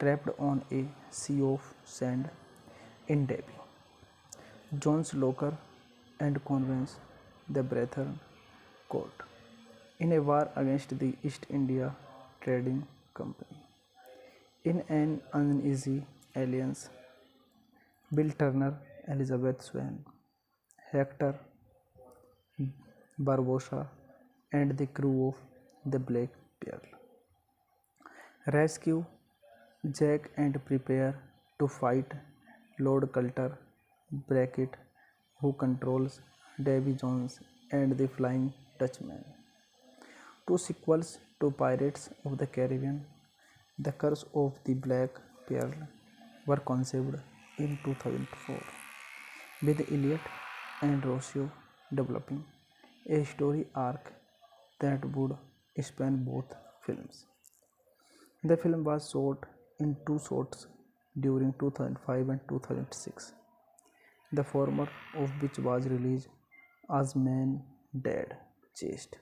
trapped on a sea of sand in Derby. John's Locker and convince the Brethren Court in a war against the East India Trading Company. In an uneasy alliance, Bill Turner, Elizabeth Swann, Hector Barbosa, and the crew of the Black Pearl rescue Jack and prepare to fight Lord Coulter Brackett, who controls Davy Jones and the Flying Dutchman. Two sequels to Pirates of the Caribbean, The Curse of the Black Pearl, were conceived in 2004, with Elliott and Rossio developing a story arc that would span both films. The film was shot in two shots during 2005 and 2006, the former of which was released as Man Dead Chest.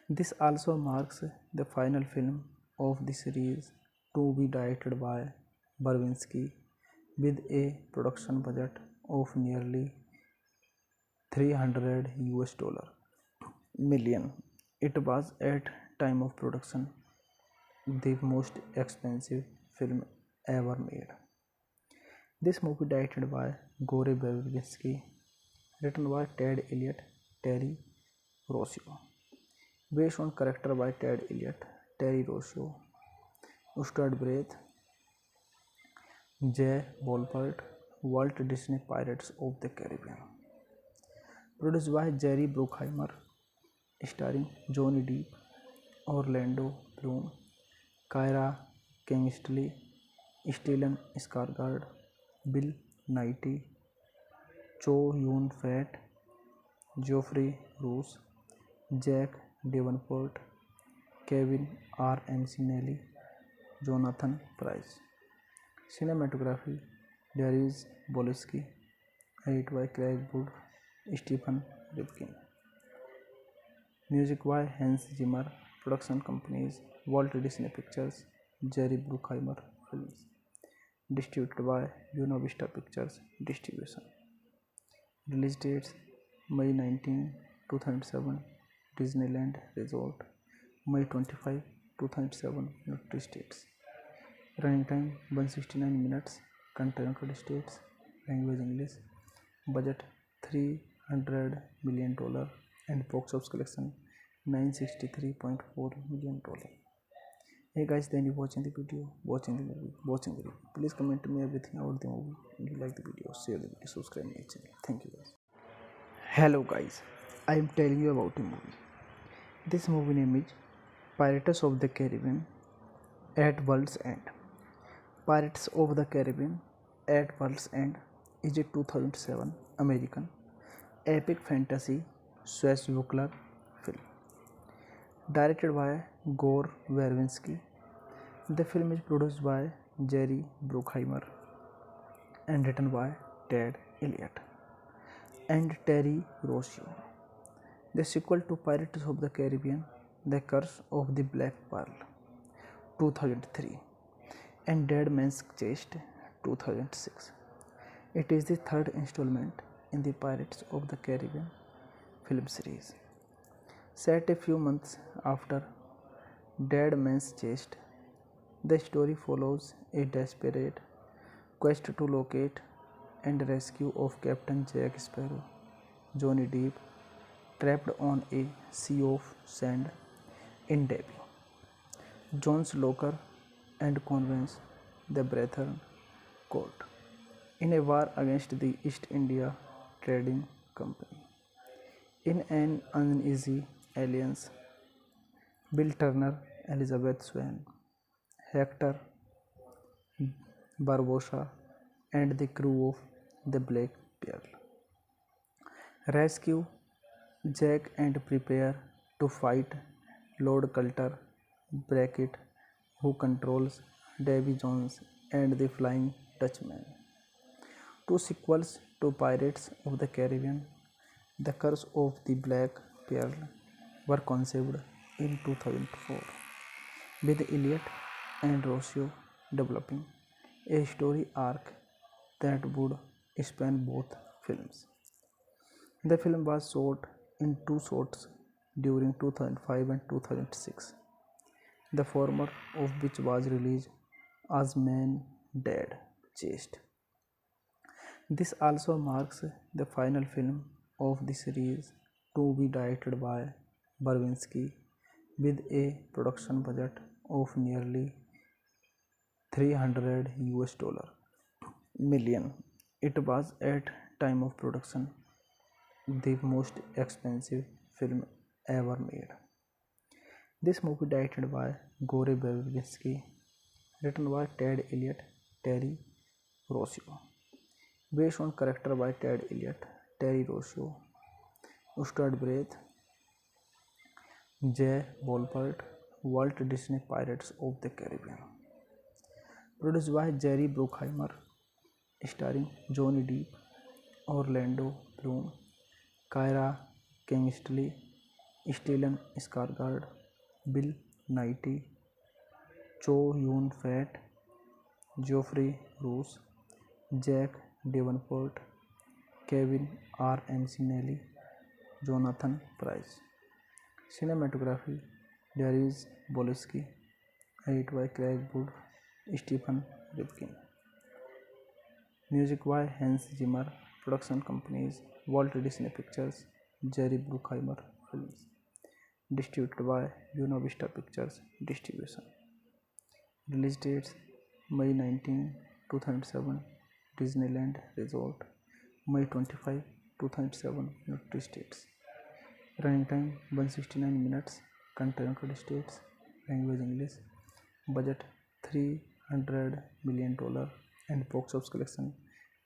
This also marks the final film of the series to be directed by Berwinski with a production budget of nearly 300 million. It was at time of production the most expensive film ever made. This movie directed by Gore Verbinski, written by Ted Elliott, Terry Rossio, based on character by Ted Elliott, Terry Rossio, starred Breath, Jay Wolpert, Walt Disney Pirates of the Caribbean. Produced by Jerry Bruckheimer, starring Johnny Depp, Orlando Bloom, Kyra Kingsley, Stellan Skarsgård, Bill Nighy, Chow Yun-fat, Geoffrey Rush, Jack Davenport, Kevin R. McNally, Jonathan Pryce. Cinematography: Darius Boleski, edited by Craig Wood, Stephen Rifkin. Music by Hans Zimmer. Production companies: Walt Disney Pictures, Jerry Bruckheimer Films. Distributed by Buena Vista Pictures Distribution. Release dates: May 19, 2007, Disneyland Resort; May 25, 2007, United States. Running time 169 minutes. Country United States. Language English. Budget $300 million and box office collection $963.4 million. Hey guys, then you watching the video, watching the movie, watching the review. Please comment me everything about the movie. If you like the video, share the video, subscribe my channel. Thank you guys. Hello guys, I am telling you about a movie. This movie name is Pirates of the Caribbean at World's End. Pirates of the Caribbean at World's End is a 2007 American epic fantasy swashbuckler film. Directed by Gore Verbinski, the film is produced by Jerry Bruckheimer and written by Ted Elliott and Terry Rossio. The sequel to Pirates of the Caribbean: The Curse of the Black Pearl 2003 and Dead Man's Chest 2006. It is the third installment in the Pirates of the Caribbean film series. Set a few months after Dead Man's Chest, the story follows a desperate quest to locate and rescue of Captain Jack Sparrow, Johnny Depp, trapped on a sea of sand in Derby. John's Locker and convince the Brethren Court in a war against the East India Trading Company. In an uneasy alliance, Bill Turner, Elizabeth Swann, Hector Barbossa, and the crew of the Black Pearl rescue Jack and prepare to fight Lord Coulter Brackett, who controls Davy Jones and the Flying Dutchman. Two sequels to Pirates of the Caribbean: The Curse of the Black Pearl were conceived in 2004, with Elliott and Rossio developing a story arc that would span both films. The film was shot in two shots during 2005 and 2006, the former of which was released as Man Dead Chest. This also marks the final film of the series to be directed by Verbinski, with a production budget of nearly $300 million. It was at time of production the most expensive film ever made. This movie directed by Gore Verbinski, written by Ted Elliott, Terry Rossio, based on character by Ted Elliott, Terry Rossio, starred Breath, Jay Wolpert, Walt Disney Pirates of the Caribbean. Produced by Jerry Bruckheimer, starring Johnny Depp, Orlando Bloom, Kyra Kingsley, Stellan Skarsgård, Bill Nighy, Chow Yun-fat, Geoffrey Rush, Jack Davenport, Kevin R. McNally, Jonathan Pryce. Cinematography: Darius Boleski, edited by Craig Wood, Stephen Rifkin. Music by Hans Zimmer. Production companies: Walt Disney Pictures, Jerry Bruckheimer Films. Distributed by Buena Vista Pictures Distribution. Release dates: May 19, 2007, Disneyland Resort; May 25, 2007, United States. Running time 169 minutes. Country United States. Language English. Budget $300 $300 million and box office collection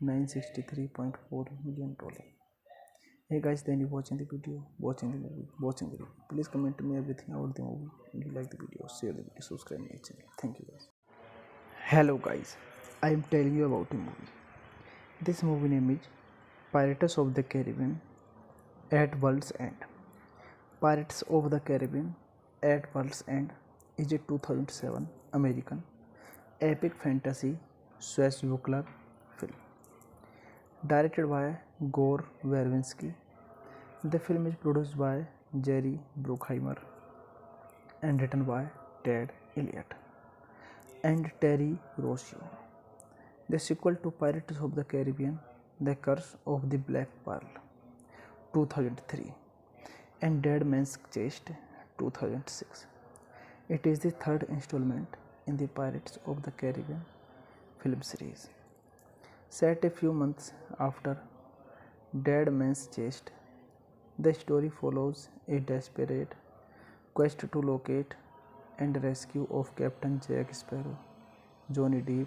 $963.4 million. Hey guys, then you watching the video, watching the movie, watching the review. Please comment to me everything about the movie. If you like the video, share the video, subscribe my channel. Thank you guys. Hello guys, I am telling you about a movie. This movie name is Pirates of the Caribbean at World's End. Pirates of the Caribbean at World's End is a 2007 American epic fantasy swashbuckler film. Directed by Gore Verbinski, the film is produced by Jerry Bruckheimer and written by Ted Elliott and Terry Rossio. The sequel to Pirates of the Caribbean, The Curse of the Black Pearl, 2003, and Dead Man's Chest, 2006. It is the third installment in the Pirates of the Caribbean film series. Set a few months after Dead Man's Chest, the story follows a desperate quest to locate and rescue of Captain Jack Sparrow, Johnny Depp,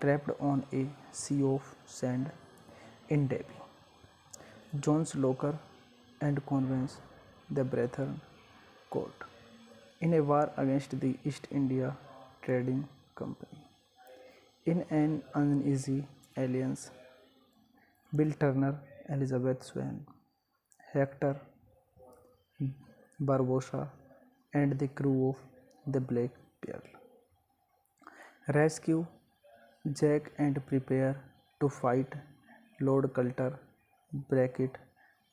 trapped on a sea of sand in Derby. John's locker and convince the Brethren Court in a war against the East India Trading Company. In an uneasy alliance, Bill Turner, Elizabeth Swann, Hector Barbossa, and the crew of the Black Pearl rescue Jack and prepare to fight Lord Coulter Brackett,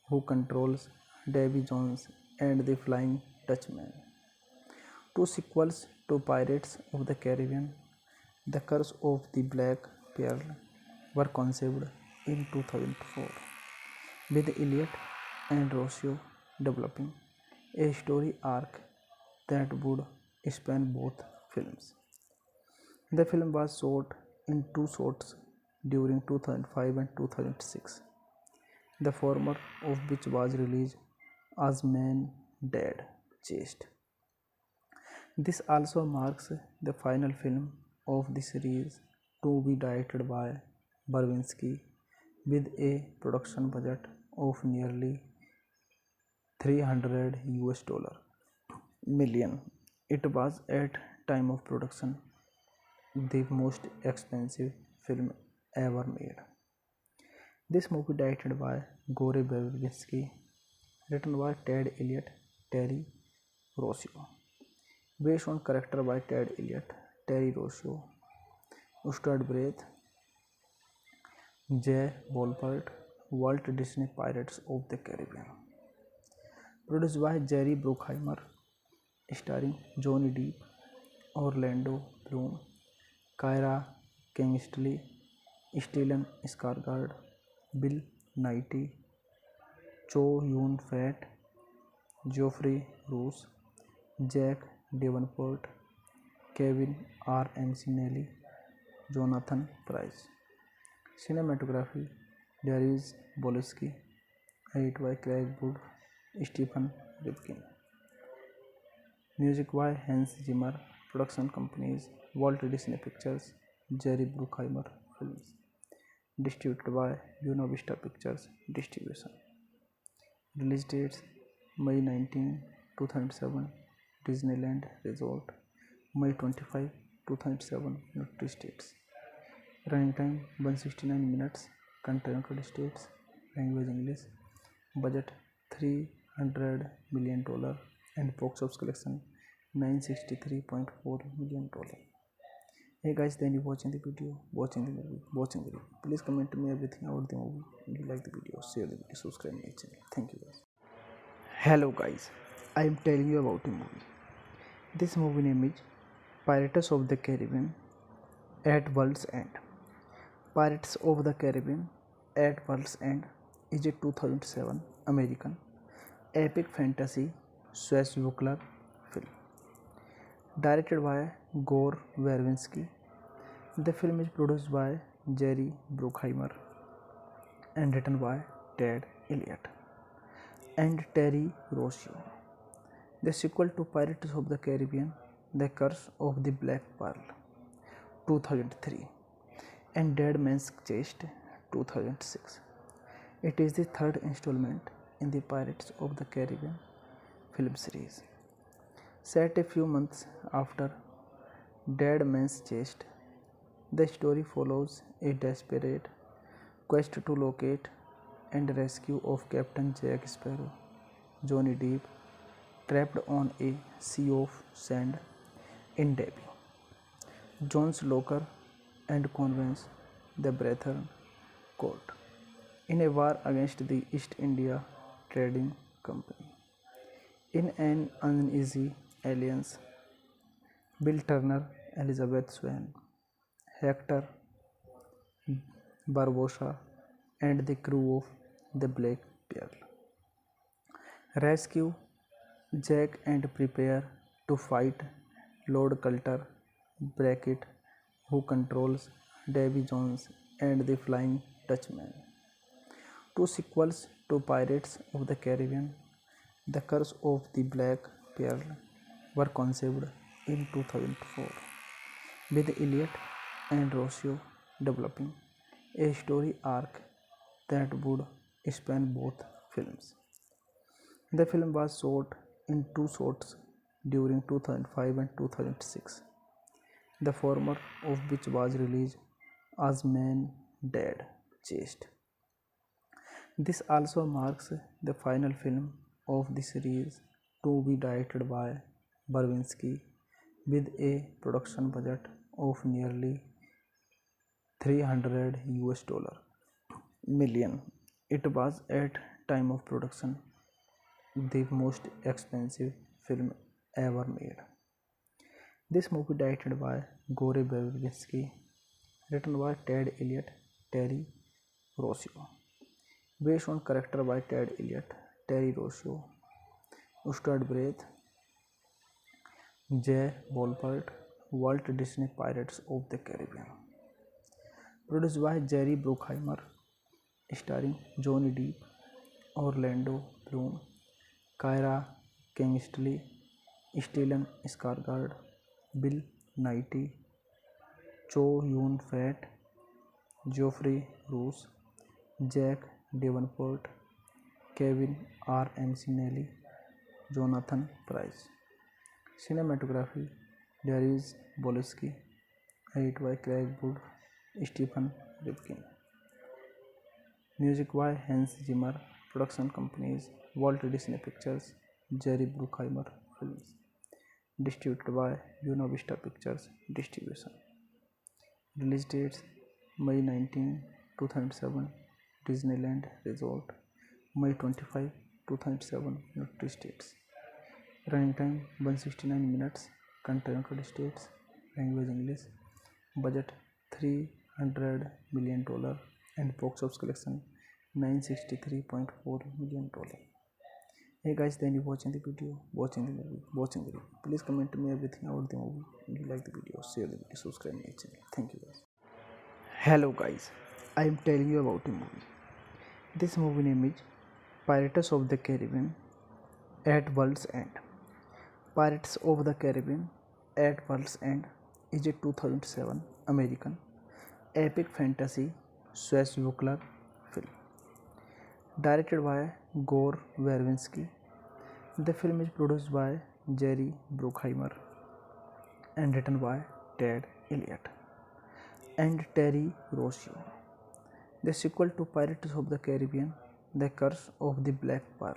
who controls Davy Jones and the Flying Dutchman. Two sequels to Pirates of the Caribbean, The Curse of the Black Pearl, were conceived in 2004, with Elliott and Rossio developing a story arc that would span both films. The film was shot in two shots during 2005 and 2006, the former of which was released as Man Dead Chest. This also marks the final film of the series to be directed by Verbinski, with a production budget of nearly $300 million. It was at time of production the most expensive film ever made. This movie directed by Gore Verbinski, written by Ted Elliott, Terry Rossio, based on character by Ted Elliott, Terry Rossio, Stuart Breath, Jay Wolpert, Walt Disney Pirates of the Caribbean. Produced by Jerry Bruckheimer, starring Johnny Depp, Orlando Bloom, Kyra Kingsley, Stellan Skarsgård, Bill Nighy, Chow Yun-fat, Geoffrey Rush, Jack Davenport, Kevin R. McNally, Jonathan Pryce. Cinematography, Darius Boleski. Edit by Craig Wood, Stephen Rifkin. Music by Hans Zimmer. Production companies, Walt Disney Pictures, Jerry Bruckheimer Films. Distributed by Buena Vista Pictures Distribution. Release dates: May 19, 2007, Disneyland Resort; May 25, 2007, United States. Running time 169 minutes. Country United States. Language English. Budget $300 million and box office collection $963.4 million. Hey guys, then you watching the video, watching the movie, watching the review. Please comment to me everything about the movie. If you like the video, share the video, subscribe my channel. Thank you guys. Hello guys, I am telling you about a movie. This movie name is Pirates of the Caribbean at World's End. Pirates of the Caribbean at World's End is a 2007 American epic fantasy swashbuckler film. Directed by Gore Verbinski, the film is produced by Jerry Bruckheimer and written by Ted Elliott and Terry Rossio. The sequel to Pirates of the Caribbean, The Curse of the Black Pearl, 2003, and Dead Man's Chest 2006. It is the third installment in the Pirates of the Caribbean film series. Set a few months after Dead Man's Chest, the story follows a desperate quest to locate and rescue of Captain Jack Sparrow, Johnny Depp, trapped on a sea of sand in Derby. John's Locker and convince the Brethren Court in a war against the East India Trading Company. In an uneasy alliance, Bill Turner, Elizabeth Swann, Hector Barbossa, and the crew of the Black Pearl rescue Jack and prepare to fight Lord Coulter Brackett, who controls Davy Jones and the Flying Dutchman. Two sequels to Pirates of the Caribbean, The Curse of the Black Pearl, were conceived in 2004, with Elliot and Rossio developing a story arc that would span both films. The film was shot in two shots during 2005 and 2006, the former of which was released as Man Dead Chest. This also marks the final film of the series to be directed by Barwinski with a production budget of nearly 300 US dollar million. It was at time of production the most expensive film ever made. This movie directed by Gore Verbinski, written by Ted Elliott, Terry Rossio, based on character by Ted Elliott, Terry Rossio, Ustad Braith, Jay Wolpert, Walt Disney Pirates of the Caribbean. Produced by Jerry Bruckheimer, starring Johnny Depp, Orlando Bloom, Kyra Kingsley, Stellan Skarsgård, Bill Nighy, Chow Yun-fat, Geoffrey Roos, Jack Davenport, Kevin R. McNally, Jonathan Pryce. Cinematography Darius Boleski, edited by Craig Wood, Stephen Rifkin. Music by Hans Zimmer. Production companies Walt Disney Pictures, Jerry Bruckheimer Films. Distributed by Buena Vista Pictures Distribution. Release dates May 19, 2007, Disneyland Resort, May 25, 2007, United States. Running time 169 minutes. Country United States. Language English. Budget $300 million and box office collection $963.4 million. Hey guys, then you watching the video, watching the movie, watching the review. Please comment me everything about the movie. If you like the video, share the video, subscribe my channel. Thank you guys. Hello guys, I am telling you about a movie. This movie name is Pirates of the Caribbean at World's End. Pirates of the Caribbean at World's End is a 2007 American epic fantasy swashbuckler film. Directed by Gore Verbinski, the film is produced by Jerry Bruckheimer and written by Ted Elliott and Terry Rossio. The sequel to Pirates of the Caribbean, The Curse of the Black Pearl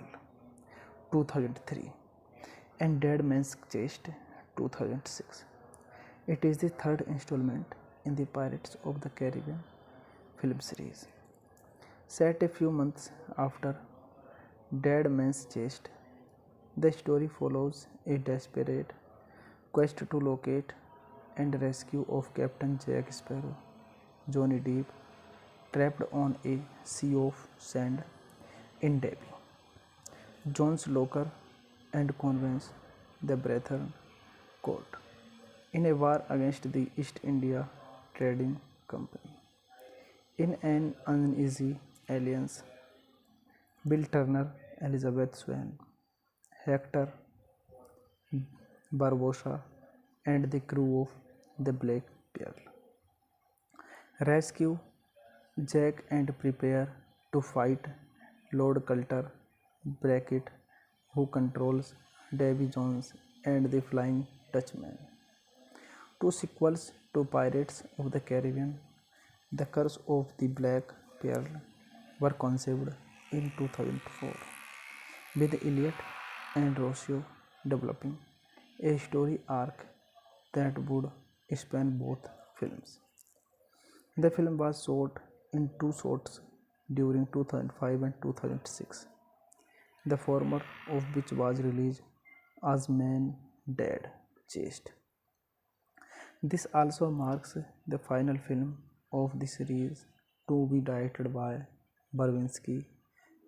2003, and Dead Man's Chest 2006. It is the third installment in the Pirates of the Caribbean film series. Set a few months after Dead Man's Chest, the story follows a desperate quest to locate and rescue of Captain Jack Sparrow, Johnny Depp, trapped on a sea of sand in Derby. John's Locker and convince the Brethren Court in a war against the East India Trading Company. In an uneasy alliance, Bill Turner, Elizabeth Swann, Hector Barbossa, and the crew of the Black Pearl Rescue Jack and prepare to fight Lord Coulter Brackett, who controls Davy Jones and the Flying Dutchman. Two sequels to Pirates of the Caribbean, The Curse of the Black Pearl, were conceived in 2004, with Elliot and Rossio developing a story arc that would span both films. The film was shot in two shots during 2005 and 2006, the former of which was released as Man Dead Chased. This also marks the final film of the series to be directed by Barwinski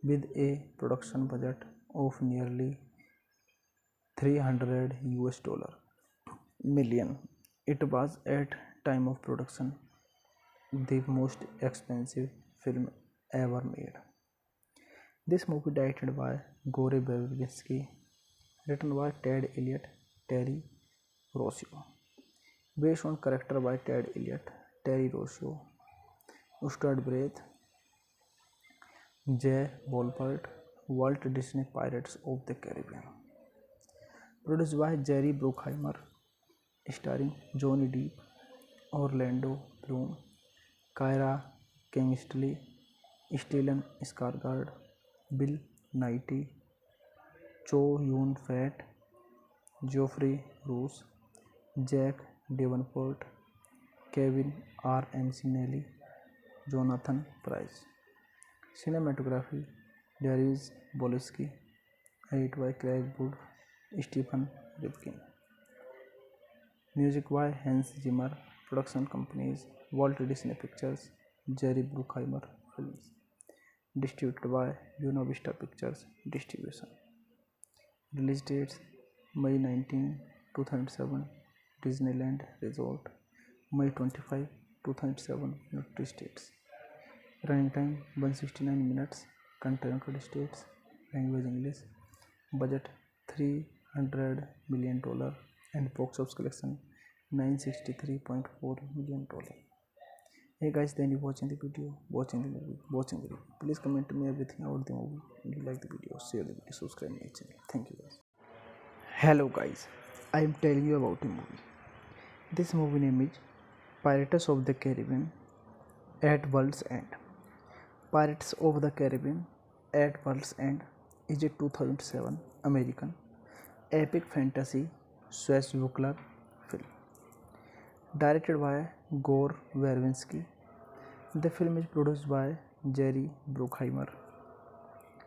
with a production budget of nearly 300 US dollar million. It was at time of production the most expensive film ever made. This movie directed by Gore Verbinski, written by Ted Elliott, Terry Rossio, based on character by Ted Elliott, Terry Rossio, starred Braith, Jay Wolpert, Walt Disney Pirates of the Caribbean. Produced by Jerry Bruckheimer, starring Johnny Depp, Orlando Bloom, Kyra Kingsley, Stellan Skarsgård, Bill Nighy, Chow Yun-fat, Geoffrey Rush, Jack Davenport, Kevin R. McNally, Jonathan Pryce. Cinematography Darius Boleski, edited by Craig Wood, Stephen Rifkin. Music by Hans Zimmer. Production companies Walt Disney Pictures, Jerry Bruckheimer Films. Distributed by Buena Vista Pictures Distribution. Release dates May 19, 2007, Disneyland Resort, May 25, 2007, United States. Running time 169 minutes. Country United States. Language English. Budget $300 million and box office collection $963.4 million. Hey guys, then you watching the video, watching the movie, watching the review. Please comment to me everything about the movie. If you like the video, share the video, subscribe my channel. Thank you guys. Hello guys, I am telling you about a movie. This movie name is Pirates of the Caribbean at World's End. Pirates of the Caribbean at World's End is a 2007 American epic fantasy swashbuckler film. Directed by Gore Verbinski, the film is produced by Jerry Bruckheimer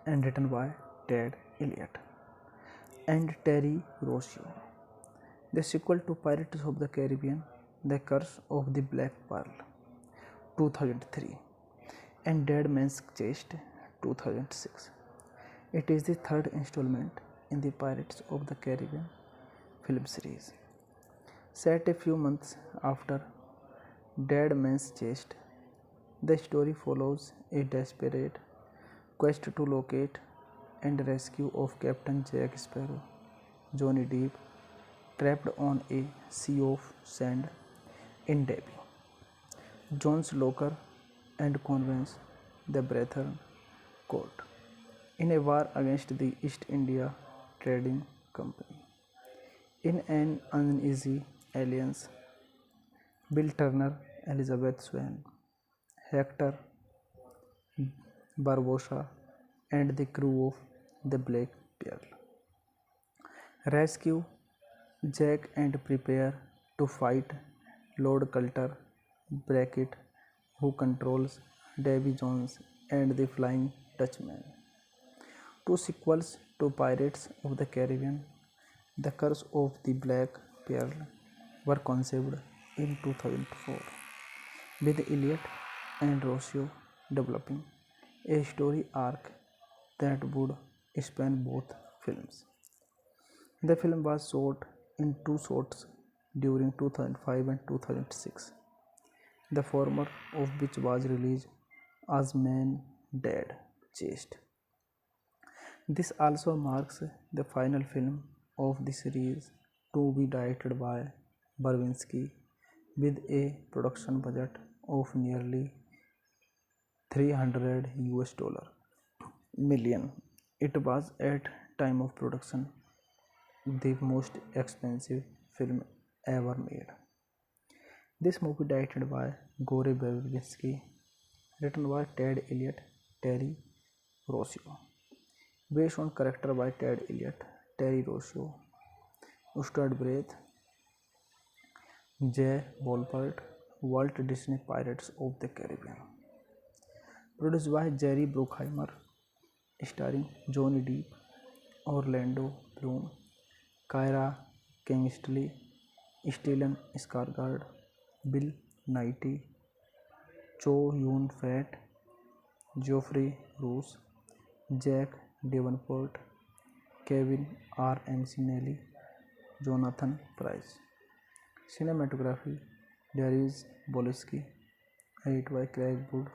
and written by Ted Elliott and Terry Rossio. The sequel to Pirates of the Caribbean, The Curse of the Black Pearl, 2003, and Dead Man's Chest, 2006. It is the third installment in the Pirates of the Caribbean film series. Set a few months after Dead Man's Chest, the story follows a desperate quest to locate and rescue of Captain Jack Sparrow, Johnny Depp, trapped on a sea of sand in Davy Jones' locker, and convince the Brethren Court in a war against the East India Trading Company. In an uneasy alliance, Bill Turner, Elizabeth Swann, Hector Barbossa, and the crew of the Black Pearl rescue Jack and prepare to fight Lord Coulter Brackett, who controls Davy Jones and the Flying Dutchman. Two sequels to Pirates of the Caribbean, The Curse of the Black Pearl, were conceived in 2004, with Elliot and Rossio developing a story arc that would span both films. The film was shot in two shots during 2005 and 2006, the former of which was released as Man Dead Chased. This also marks the final film of the series to be directed by Barwinski with a production budget of nearly 300 US dollar million. It was at time of production the most expensive film ever made. This movie directed by Gore Verbinski, written by Ted Elliott, Terry Rossio, based on character by Ted Elliott, Terry Rossio, starred Breath, Jay Wolpert, Walt Disney Pirates of the Caribbean. Produced by Jerry Bruckheimer, starring Johnny Depp, Orlando Bloom, Kyra Kingsley, Stellan Skarsgård, Bill Nighy, Chow Yun-fat, Geoffrey Rush, Jack Davenport, Kevin R. McNally, Jonathan Pryce. Cinematography Darius Boleski, edit by Craig Wood,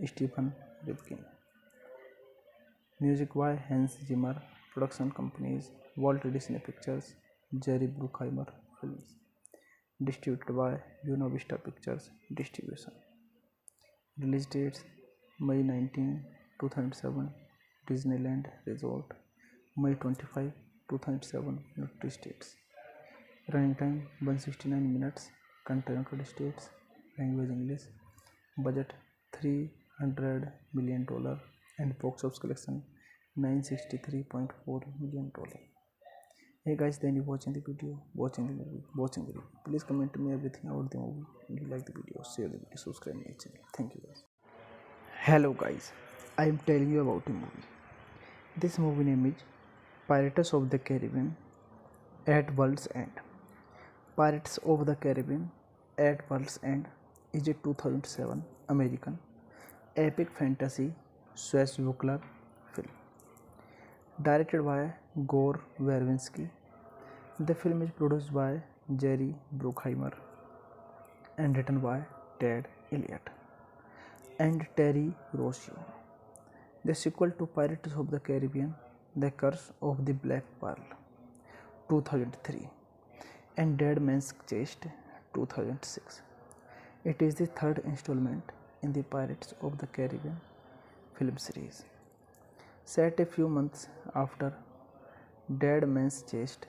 Stephen Rifkin. Music by Hans Zimmer. Production companies Walt Disney Pictures, Jerry Bruckheimer Films. Distributed by Buena Vista Pictures Distribution. Release dates May 19, 2007, Disneyland Resort. May 25, 2007, United States. Running time 169 minutes. Country United States. Language English. Budget $300 million and box office collection $963.4 million. Hey guys, then you watching the video, watching the movie, watching the review. Please comment me everything about the movie. If you like the video, share the video, subscribe my channel. Thank you guys. Hello guys, I am telling you about the movie. This movie name is Pirates of the Caribbean at World's End. Pirates of the Caribbean at World's End is a 2007 American epic fantasy swashbuckler film. Directed by Gore Verbinski, the film is produced by Jerry Bruckheimer and written by Ted Elliott and Terry Rossio. The sequel to Pirates of the Caribbean, The Curse of the Black Pearl, 2003, and Dead Man's Chest, 2006. It is the third installment in the Pirates of the Caribbean film series. Set a few months after Dead Man's Chest,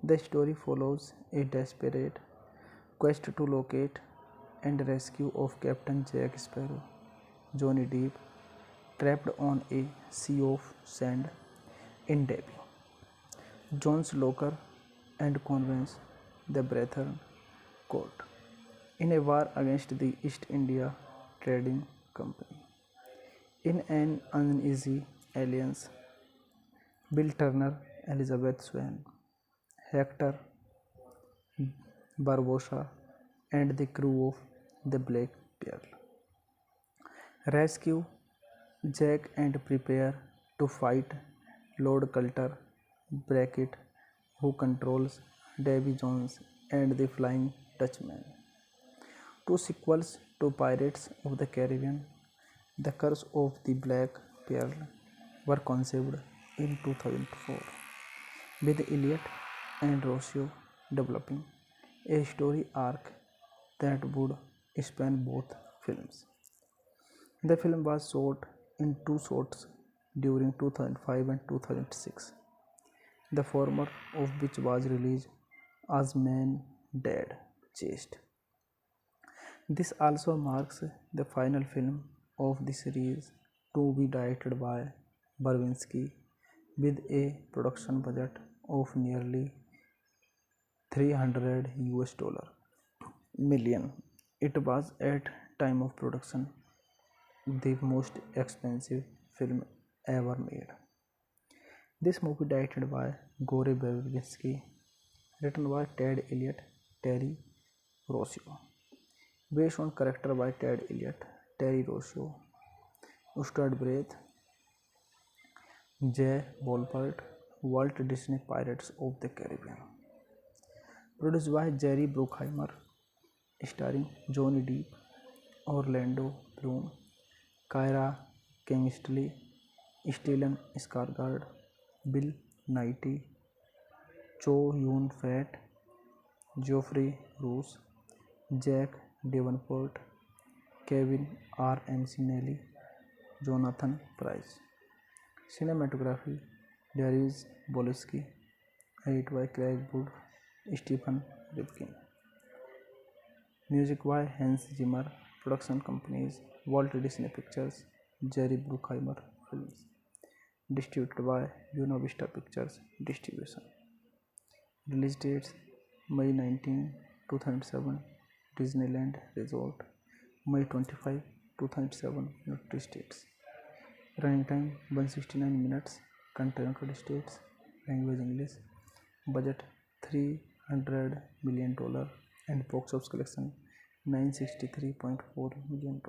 the story follows a desperate quest to locate and rescue of Captain Jack Sparrow, Johnny Depp, trapped on a sea of sand in Derby. John's Locker and convince the Brethren Court in a war against the East India Trading Company. In an uneasy alliance, Bill Turner, Elizabeth Swann, Hector Barbossa, and the crew of the Black Pearl rescue Jack and prepare to fight Lord Coulter Brackett, who controls Davy Jones and the Flying Dutchman. Two sequels to Pirates of the Caribbean, The Curse of the Black Pearl, were conceived in 2004, with Elliott and Rossio developing a story arc that would span both films. The film was shot in two shots during 2005 and 2006, the former of which was released as Man Dead Chest. This also marks the final film of the series to be directed by Verbinski, with a production budget of nearly 300 US dollar million. It was at time of production the most expensive film ever made. This movie directed by Gore Verbinski, written by Ted Elliott, Terry Rossio, based on character by Ted Elliott, Terry Rossio, starred Breath, Jay Wolpert, Walt Disney Pirates of the Caribbean. Produced by Jerry Bruckheimer, starring Johnny Depp, Orlando Bloom, Kyra Kingsley, Stellan Skarsgård, Bill Nighy, Chow Yun-fat, Geoffrey Rush, Jack Davenport, Kevin R. McNally, Jonathan Pryce. Cinematography Darius Bolesky, edit by Craig Wood, Stephen Rifkin. Music by Hans Zimmer. Production companies Walt Disney Pictures, Jerry Bruckheimer Films. Distributed by Buena Vista Pictures Distribution. Release dates May 19, 2007, Disneyland Resort. May 25, 2007, United States. Running time 169 minutes. Content United States. Language English. Budget $300 million and box office collection $963.4 million.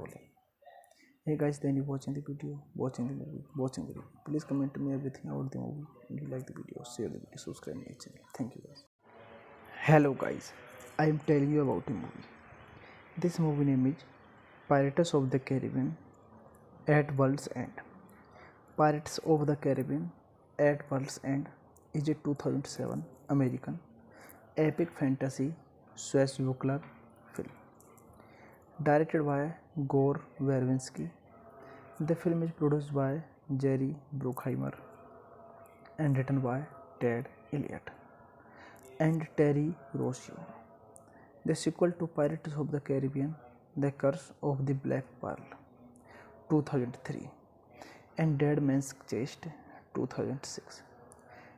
Hey guys, then you watching the video, watching the movie, watching the review. Please comment me everything about the movie. If you like the video, share the video, subscribe my channel. Thank you guys. Hello guys, I am telling you about a movie. This movie name is Pirates of the Caribbean at World's End. Pirates of the Caribbean at World's End is a 2007 American epic fantasy swashbuckler film. Directed by Gore Verbinski, the film is produced by Jerry Bruckheimer and written by Ted Elliott and Terry Rossio. The sequel to Pirates of the Caribbean, The Curse of the Black Pearl, 2003, and Dead Man's Chest, 2006.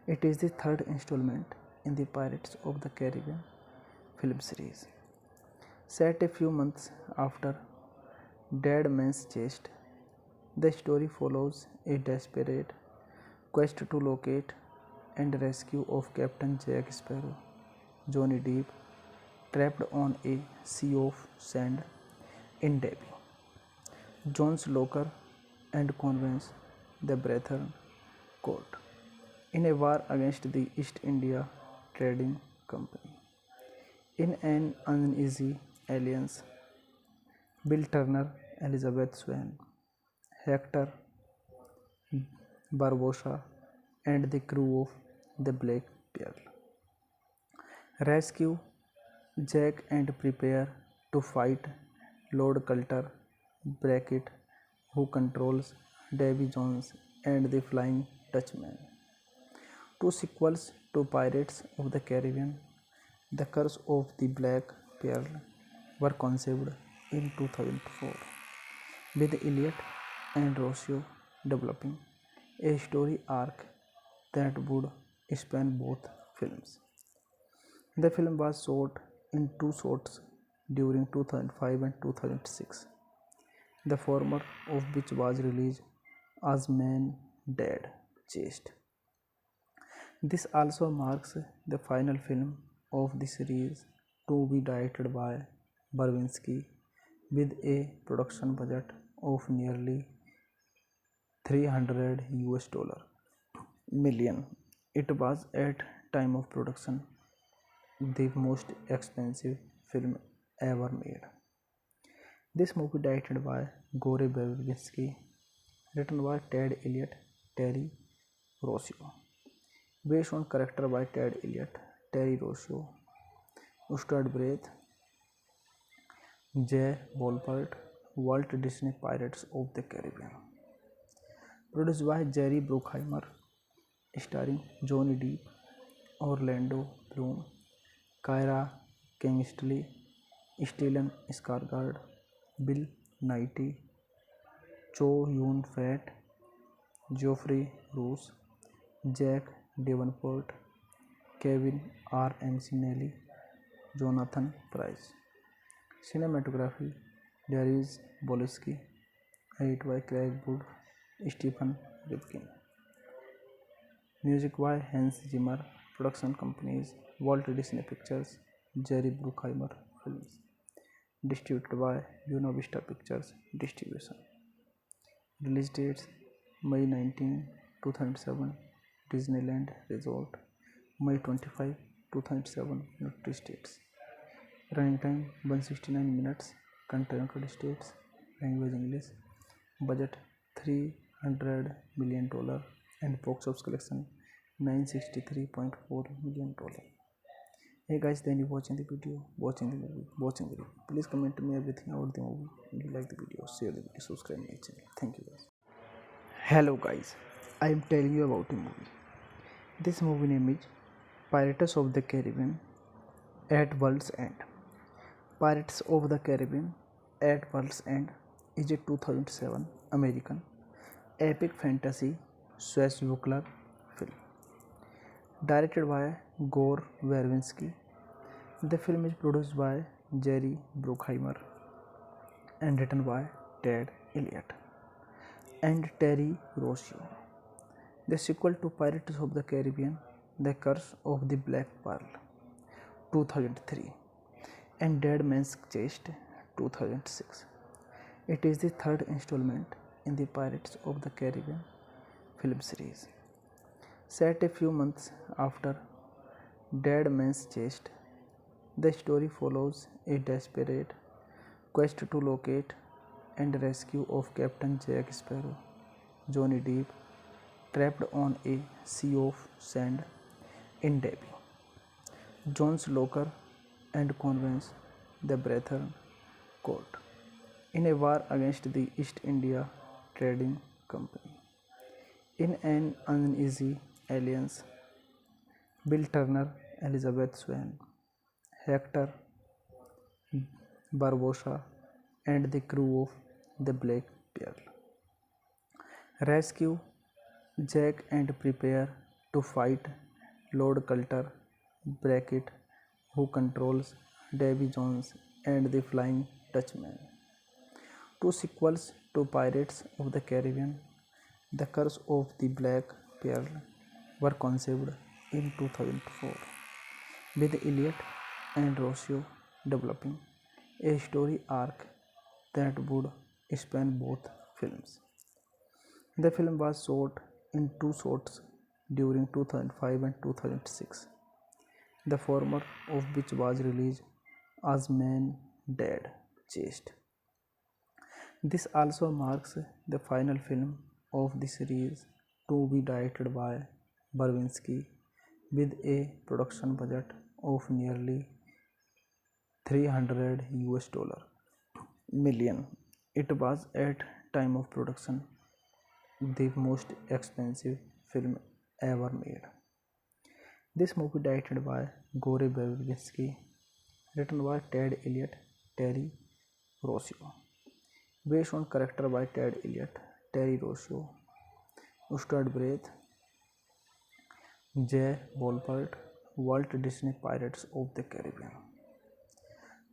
It is the third installment in the Pirates of the Caribbean film series. Set a few months after Dead Man's Chest, the story follows a desperate quest to locate and rescue of Captain Jack Sparrow, Johnny Depp, trapped on a sea of sand in Derby. John's locker and convince the Brethren Court in a war against the East India Trading Company. In an uneasy alliance, Bill Turner, Elizabeth Swann, Hector Barbossa, and the crew of the Black Pearl rescue Jack and prepare to fight Lord Coulter Brackett, who controls Davy Jones and the Flying Dutchman. Two sequels to Pirates of the Caribbean, The Curse of the Black Pearl, were conceived in 2004, with Elliott and Rossio developing a story arc that would span both films. The film was shot in two shots during 2005 and 2006, the former of which was released as Man Dead Chest. This also marks the final film of the series to be directed by Verbinski, with a production budget of nearly $300 million. It was at time of production the most expensive film ever made. This movie directed by Gore Verbinski, written by Ted Elliott, Terry Rossio, based on character by Ted Elliott, Terry Rossio, Stuart Breath, Jay Wolpert, Walt Disney Pirates of the Caribbean. Produced by Jerry Bruckheimer, starring Johnny Depp, Orlando Bloom, Kyra Kingsley, Stellan Skarsgård, Bill Nighy, Chow Yun-fat, Geoffrey Rush, Jack Davenport, Kevin R. McNally, Jonathan Pryce. Cinematography Darius Bolesky, edit by Craig Wood, Stephen Rifkin. Music by Hans Zimmer. Production companies Walt Disney Pictures, Jerry Bruckheimer Films. Distributed by Buena Vista Pictures Distribution. Release dates May 19, 2007, Disneyland Resort. May 25, 2007, United States. Running time 169 minutes. Content United States. Language English. Budget $300 million and box office collection $963.4 million. Hey guys, then you watching the video, watching the movie, watching the review. Please comment me everything about the movie. If you like the video, share the video, subscribe my channel. Thank you guys. Hello guys, I am telling you about a movie. This movie name is Pirates of the Caribbean at World's End. Pirates of the Caribbean at World's End is a 2007 American epic fantasy swashbuckler film. Directed by Gore Verbinski, the film is produced by Jerry Bruckheimer and written by Ted Elliott and Terry Rossio. The sequel to Pirates of the Caribbean, The Curse of the Black Pearl, 2003, and Dead Man's Chest, 2006. It is the third installment in the Pirates of the Caribbean film series. Set a few months after Dead Man's Chest, the story follows a desperate quest to locate and rescue of Captain Jack Sparrow, Johnny Depp, trapped on a sea of sand in Derby. John's locker and convince the Brethren Court in a war against the East India Trading Company. In an uneasy alliance, Bill Turner, Elizabeth Swann, Hector Barbossa, and the crew of the Black Pearl rescue Jack and prepare to fight Lord Coulter Brackett, who controls Davy Jones and the Flying Dutchman. Two sequels to Pirates of the Caribbean, The Curse of the Black Pearl, were conceived in 2004, with Elliott and Rossio developing a story arc that would span both films. The film was shot in two shots during 2005 and 2006, the former of which was released as Man Dead Chest. This also marks the final film of the series to be directed by Verbinski, with a production budget of nearly $300 million. It was at time of production the most expensive film ever made. This movie directed by Gore Verbinski, written by Ted Elliott, Terry Rossio, based on character by Ted Elliott, Terry Rossio, Stuart Breath, Jay Wolpert, Walt Disney Pirates of the Caribbean.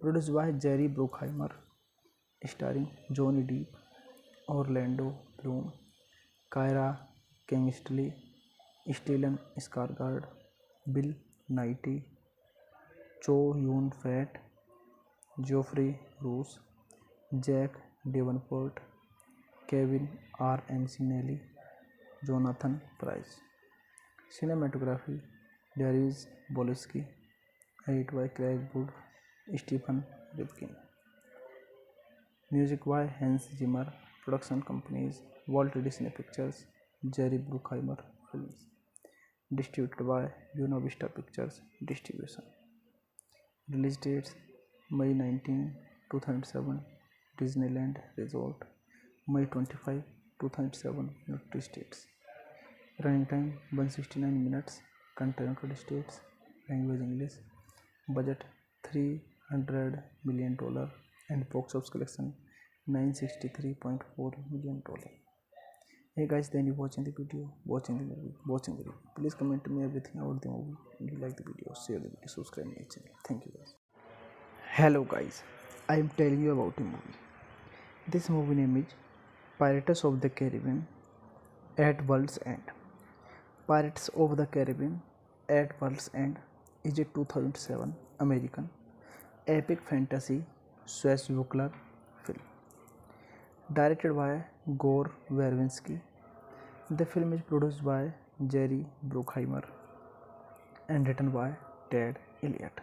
Produced by Jerry Bruckheimer, starring Johnny Depp, Orlando Bloom, Kyra Kingsley, Stellan Skarsgård, Bill Nighy, Chow Yun-fat, Geoffrey Rush, Jack Davenport, Kevin R. McNally, Jonathan Pryce. Cinematography, Darius Boleski, edit by Craig Wood, Stephen Rifkin. Music by Hans Zimmer. Production companies, Walt Disney Pictures, Jerry Bruckheimer Films. Distributed by Buena Vista Pictures Distribution. Release dates May 19, 2007, Disneyland Resort, May 25, 2007, United States. Running time 169 minutes, country United States, language English, budget $300 million, and box office collection $963.4 million. Hey guys, then you watching the video, watching the movie, watching the review. Please comment me everything about the movie. If you like the video, share the video, subscribe my channel. Thank you guys. Hello guys, I am telling you about a movie. This movie name is Pirates of the Caribbean at World's End. Pirates of the Caribbean at World's End is a 2007 American epic fantasy swashbuckler film. Directed by Gore Verbinski, the film is produced by Jerry Bruckheimer and written by Ted Elliott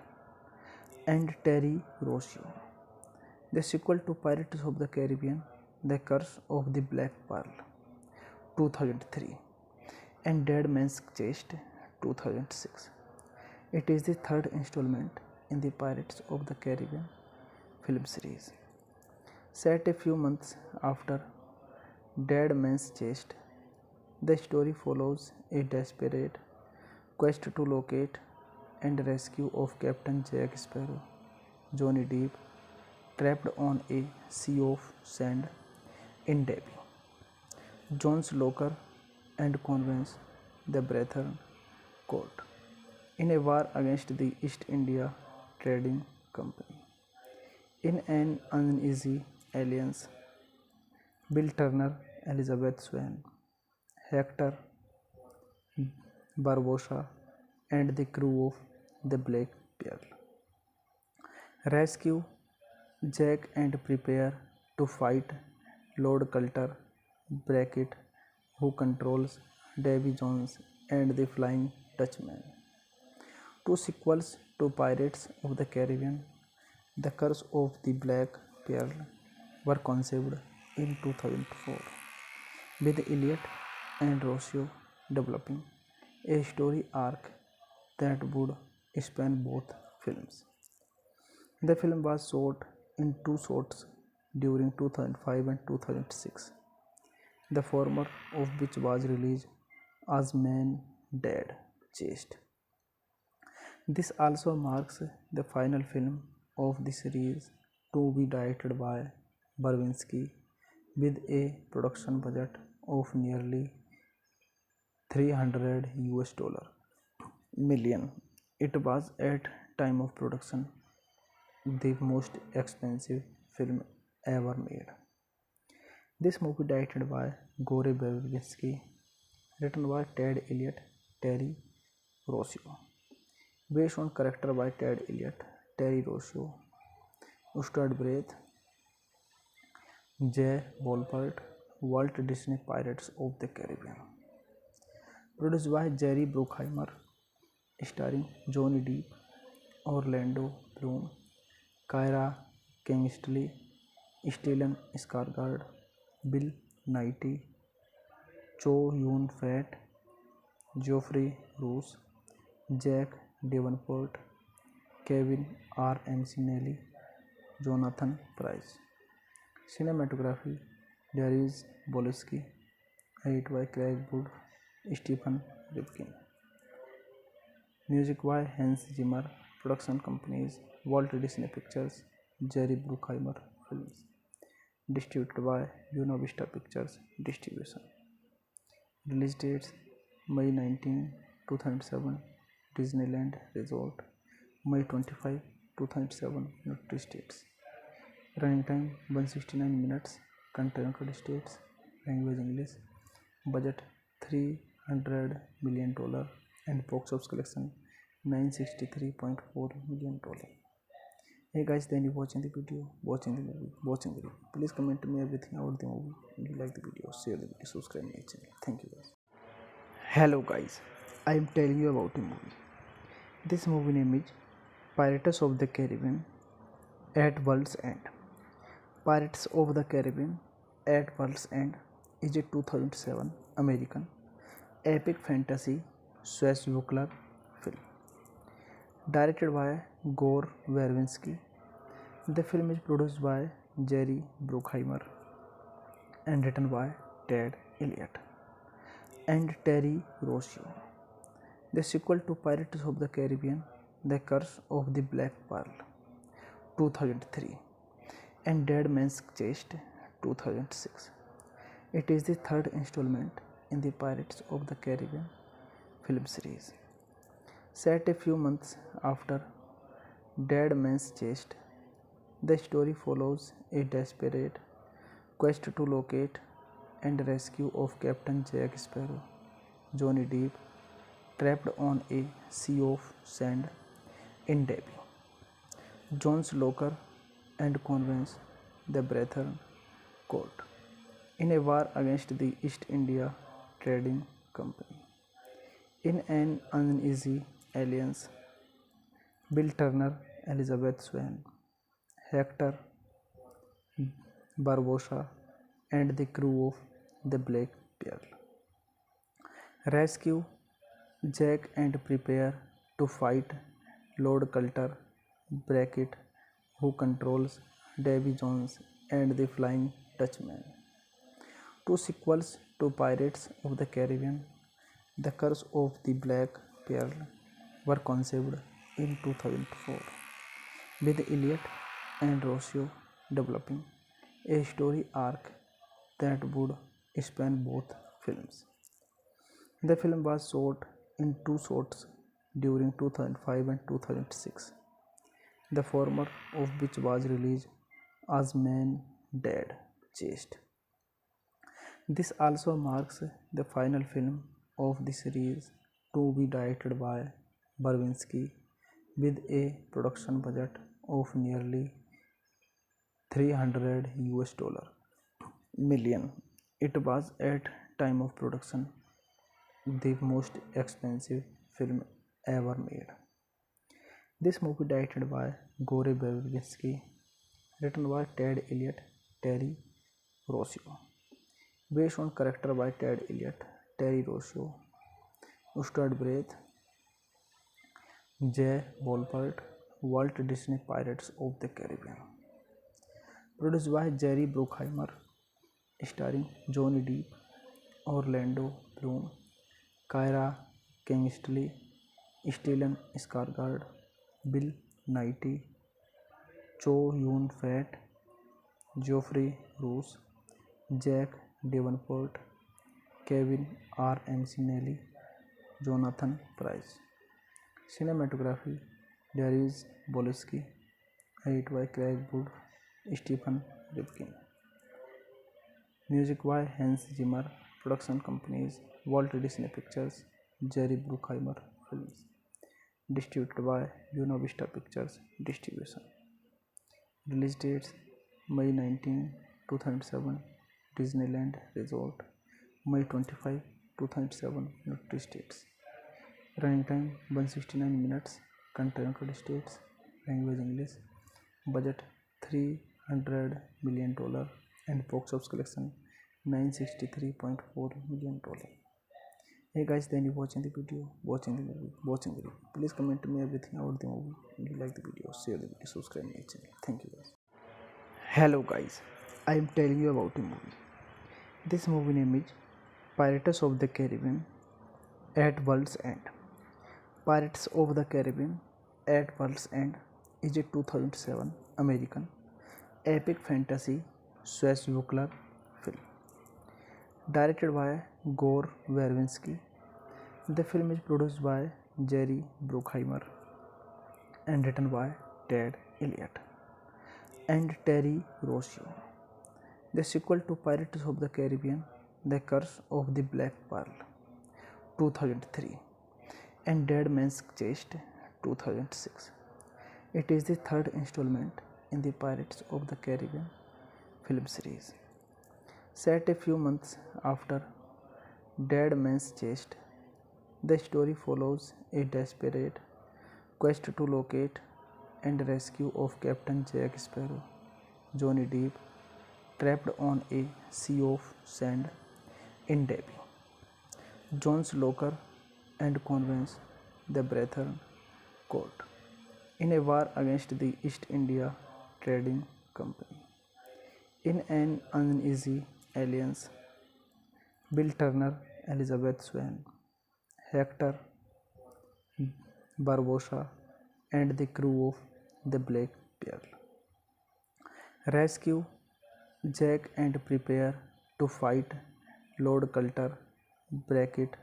and Terry Rossio. The sequel to Pirates of the Caribbean, The Curse of the Black Pearl, 2003, and Dead Man's Chest, 2006. It is the third installment in the Pirates of the Caribbean film series. Set a few months after Dead Man's Chest, the story follows a desperate quest to locate and rescue of Captain Jack Sparrow, Johnny Depp, trapped on a sea of sand in Davie. John's locker and convince the Brethren Court in a war against the East India Trading Company. In an uneasy alliance, Bill Turner, Elizabeth Swann, Hector Barbosa, and the crew of the Black Pearl rescue Jack and prepare to fight Lord Coulter Brackett, who controls Davy Jones and the Flying Dutchman. Two sequels to Pirates of the Caribbean, The Curse of the Black Pearl, were conceived in 2004, with Elliot and Rossio developing a story arc that would span both films. The film was shot in two shots during 2005 and 2006, the former of which was released as Man Dead Chased. This also marks the final film of the series to be directed by Barwinski with a production budget of nearly 300 US dollar million. It was at time of production the most expensive film ever made. This movie directed by Gore Verbinski, written by Ted Elliott, Terry Rossio, based on character by Ted Elliott, Terry Rossio, Ustad Braith, Jay Wolpert, Walt Disney Pirates of the Caribbean. Produced by Jerry Bruckheimer, starring Johnny Depp, Orlando Bloom, Kyra Kingsley, Stellan Skarsgård, Bill Nighy, Chow Yun-fat, Geoffrey Rush, Jack Davenport, Kevin R. McNally, Jonathan Pryce. Cinematography Darius Bolesky, edit by Craig Wood, Stephen Rifkin. Music by Hans Zimmer. Production companies Walt Disney Pictures, Jerry Bruckheimer Films. Distributed by Buena Vista Pictures Distribution. Release dates May 19, 2007, Disneyland Resort, May 25, 2007, United States. Running time 169 minutes. Country United States. Language English. Budget $300 million and box office collection $963.4 million. Hey guys, then you watching the video, watching the movie. Please comment to me everything about the movie. If you like the video, share the video, subscribe my channel. Thank you guys. Hello guys, I am telling you about a movie. This movie name is Pirates of the Caribbean at World's End. Pirates of the Caribbean at World's End is a 2007 American epic fantasy swashbuckler film. Directed by Gore Verbinski, the film is produced by Jerry Bruckheimer and written by Ted Elliott and Terry Rossio. The sequel to Pirates of the Caribbean, The Curse of the Black Pearl, 2003, and Dead Man's Chest, 2006. It is the third installment in the Pirates of the Caribbean film series. Set a few months after Dead Man's Chest, the story follows a desperate quest to locate and rescue of Captain Jack Sparrow, Johnny Depp, trapped on a sea of sand in Davie. John's locker and convince the Brethren Court in a war against the East India Trading Company. In an uneasy alliance, Bill Turner, Elizabeth Swann, Hector Barbosa, and the crew of the Black Pearl rescue Jack and prepare to fight Lord Coulter, Brackett, who controls Davy Jones and the Flying Dutchman. Two sequels to Pirates of the Caribbean, The Curse of the Black Pearl, were conceived in 2004, with Elliot and Rossio developing a story arc that would span both films. The film was shot in two shots during 2005 and 2006, the former of which was released as Man Dead Chased. This also marks the final film of the series to be directed by Berwinski with a production budget of nearly 300 US dollar million. It was at time of production the most expensive film ever made. This movie directed by Gore Verbinski, written by Ted Elliott, Terry Rossio, based on character by Ted Elliott, Terry Rossio, starred Breath, Jay Wolpert, Walt Disney Pirates of the Caribbean. Produced by Jerry Bruckheimer, starring Johnny Depp, Orlando Bloom, Kyra Kingsley, Stellan Skarsgård, Bill Nighy, Chow Yun-fat, Geoffrey Rush, Jack Davenport, Kevin R. McNally, Jonathan Pryce. Cinematography Darius Bolesky, edited by Craig Wood, Stephen Rifkin. Music by Hans Zimmer. Production companies Walt Disney Pictures, Jerry Bruckheimer Films. Distributed by Buena Vista Pictures Distribution. Release dates May 19, 2007, Disneyland Resort, May 25, 2007, United States. Running time 169 minutes, country United States, language English, budget $300 million and box office collection $963.4 million. Hey guys, then you watching the video, watching the movie. Please comment to me everything about the movie. If you like the video, share the video, subscribe my channel. Thank you guys. Hello guys, I am telling you about a movie. This movie name is Pirates of the Caribbean at World's End. Pirates of the Caribbean at World's End is a 2007 American epic fantasy swashbuckler film. Directed by Gore Verbinski, the film is produced by Jerry Bruckheimer and written by Ted Elliott and Terry Rossio. The sequel to Pirates of the Caribbean, The Curse of the Black Pearl, 2003, and Dead Man's Chest, 2006. It is the third installment in the Pirates of the Caribbean film series. Set a few months after Dead Man's Chest, the story follows a desperate quest to locate and rescue of Captain Jack Sparrow, Johnny Depp, trapped on a sea of sand in Davy Jones' locker, and convince the Brethren Court in a war against the East India Trading Company. In an uneasy alliance, Bill Turner, Elizabeth Swann, Hector Barbossa, and the crew of the Black Pearl rescue Jack and prepare to fight Lord Coulter, Brackett,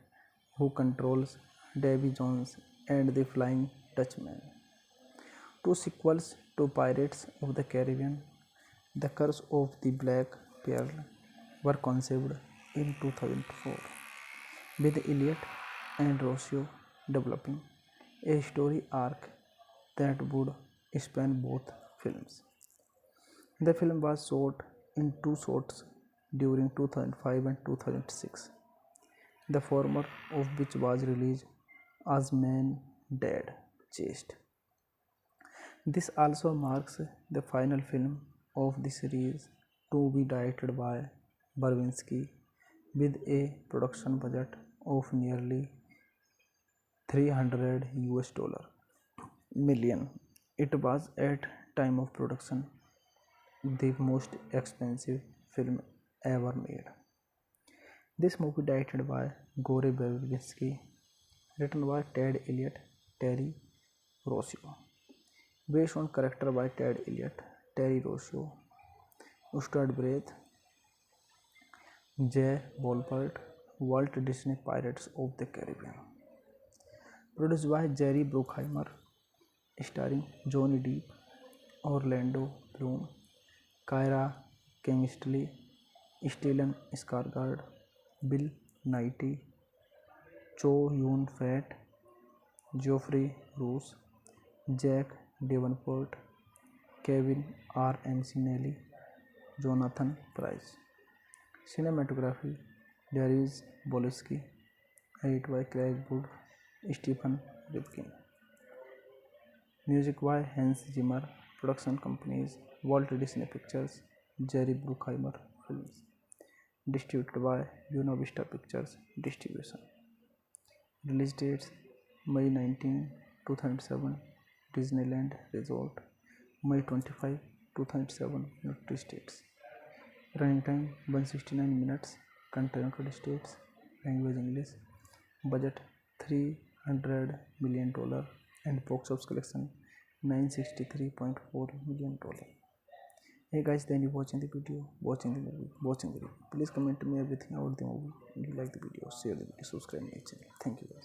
who controls Davy Jones and the Flying Dutchman. Two sequels to Pirates of the Caribbean, The Curse of the Black Pearl, were conceived in 2004, with Elliot and Rossio developing a story arc that would span both films. The film was shot in two shots during 2005 and 2006, the former of which was released as Man Dead Chased. This also marks the final film of the series to be directed by Berwinski with a production budget of nearly 300 US dollar million. It was at time of production the most expensive film ever made. This movie directed by Gore Verbinski, written by Ted Elliott, Terry Rossio, based on character by Ted Elliott, Terry Rossio, starred Breath, Jay Wolpert, Walt Disney Pirates of the Caribbean. Produced by Jerry Bruckheimer, starring Johnny Depp, Orlando Bloom, Kyra Kingsley, Stellan Skarsgård, Bill Nighy, Chow Yun-fat, Geoffrey Rush, Jack Davenport, Kevin R. McNally, Jonathan Pryce. Cinematography Darius Boleski, edited by Craig Wood, Stephen Rifkin. Music by Hans Zimmer. Production companies Walt Disney Pictures, Jerry Bruckheimer Films. Distributed by Buena Vista Pictures Distribution. Release dates May 19, 2007 Disneyland Resort, May 25, 2007 United States. Running time 169 minutes. Country United States. Language English. Budget $300 million and box office collection $963.4 million. Hey guys, then you watching the video, watching the movie, watching the review. Please comment me everything about the movie. If you like the video, share the video, subscribe my channel. Thank you guys.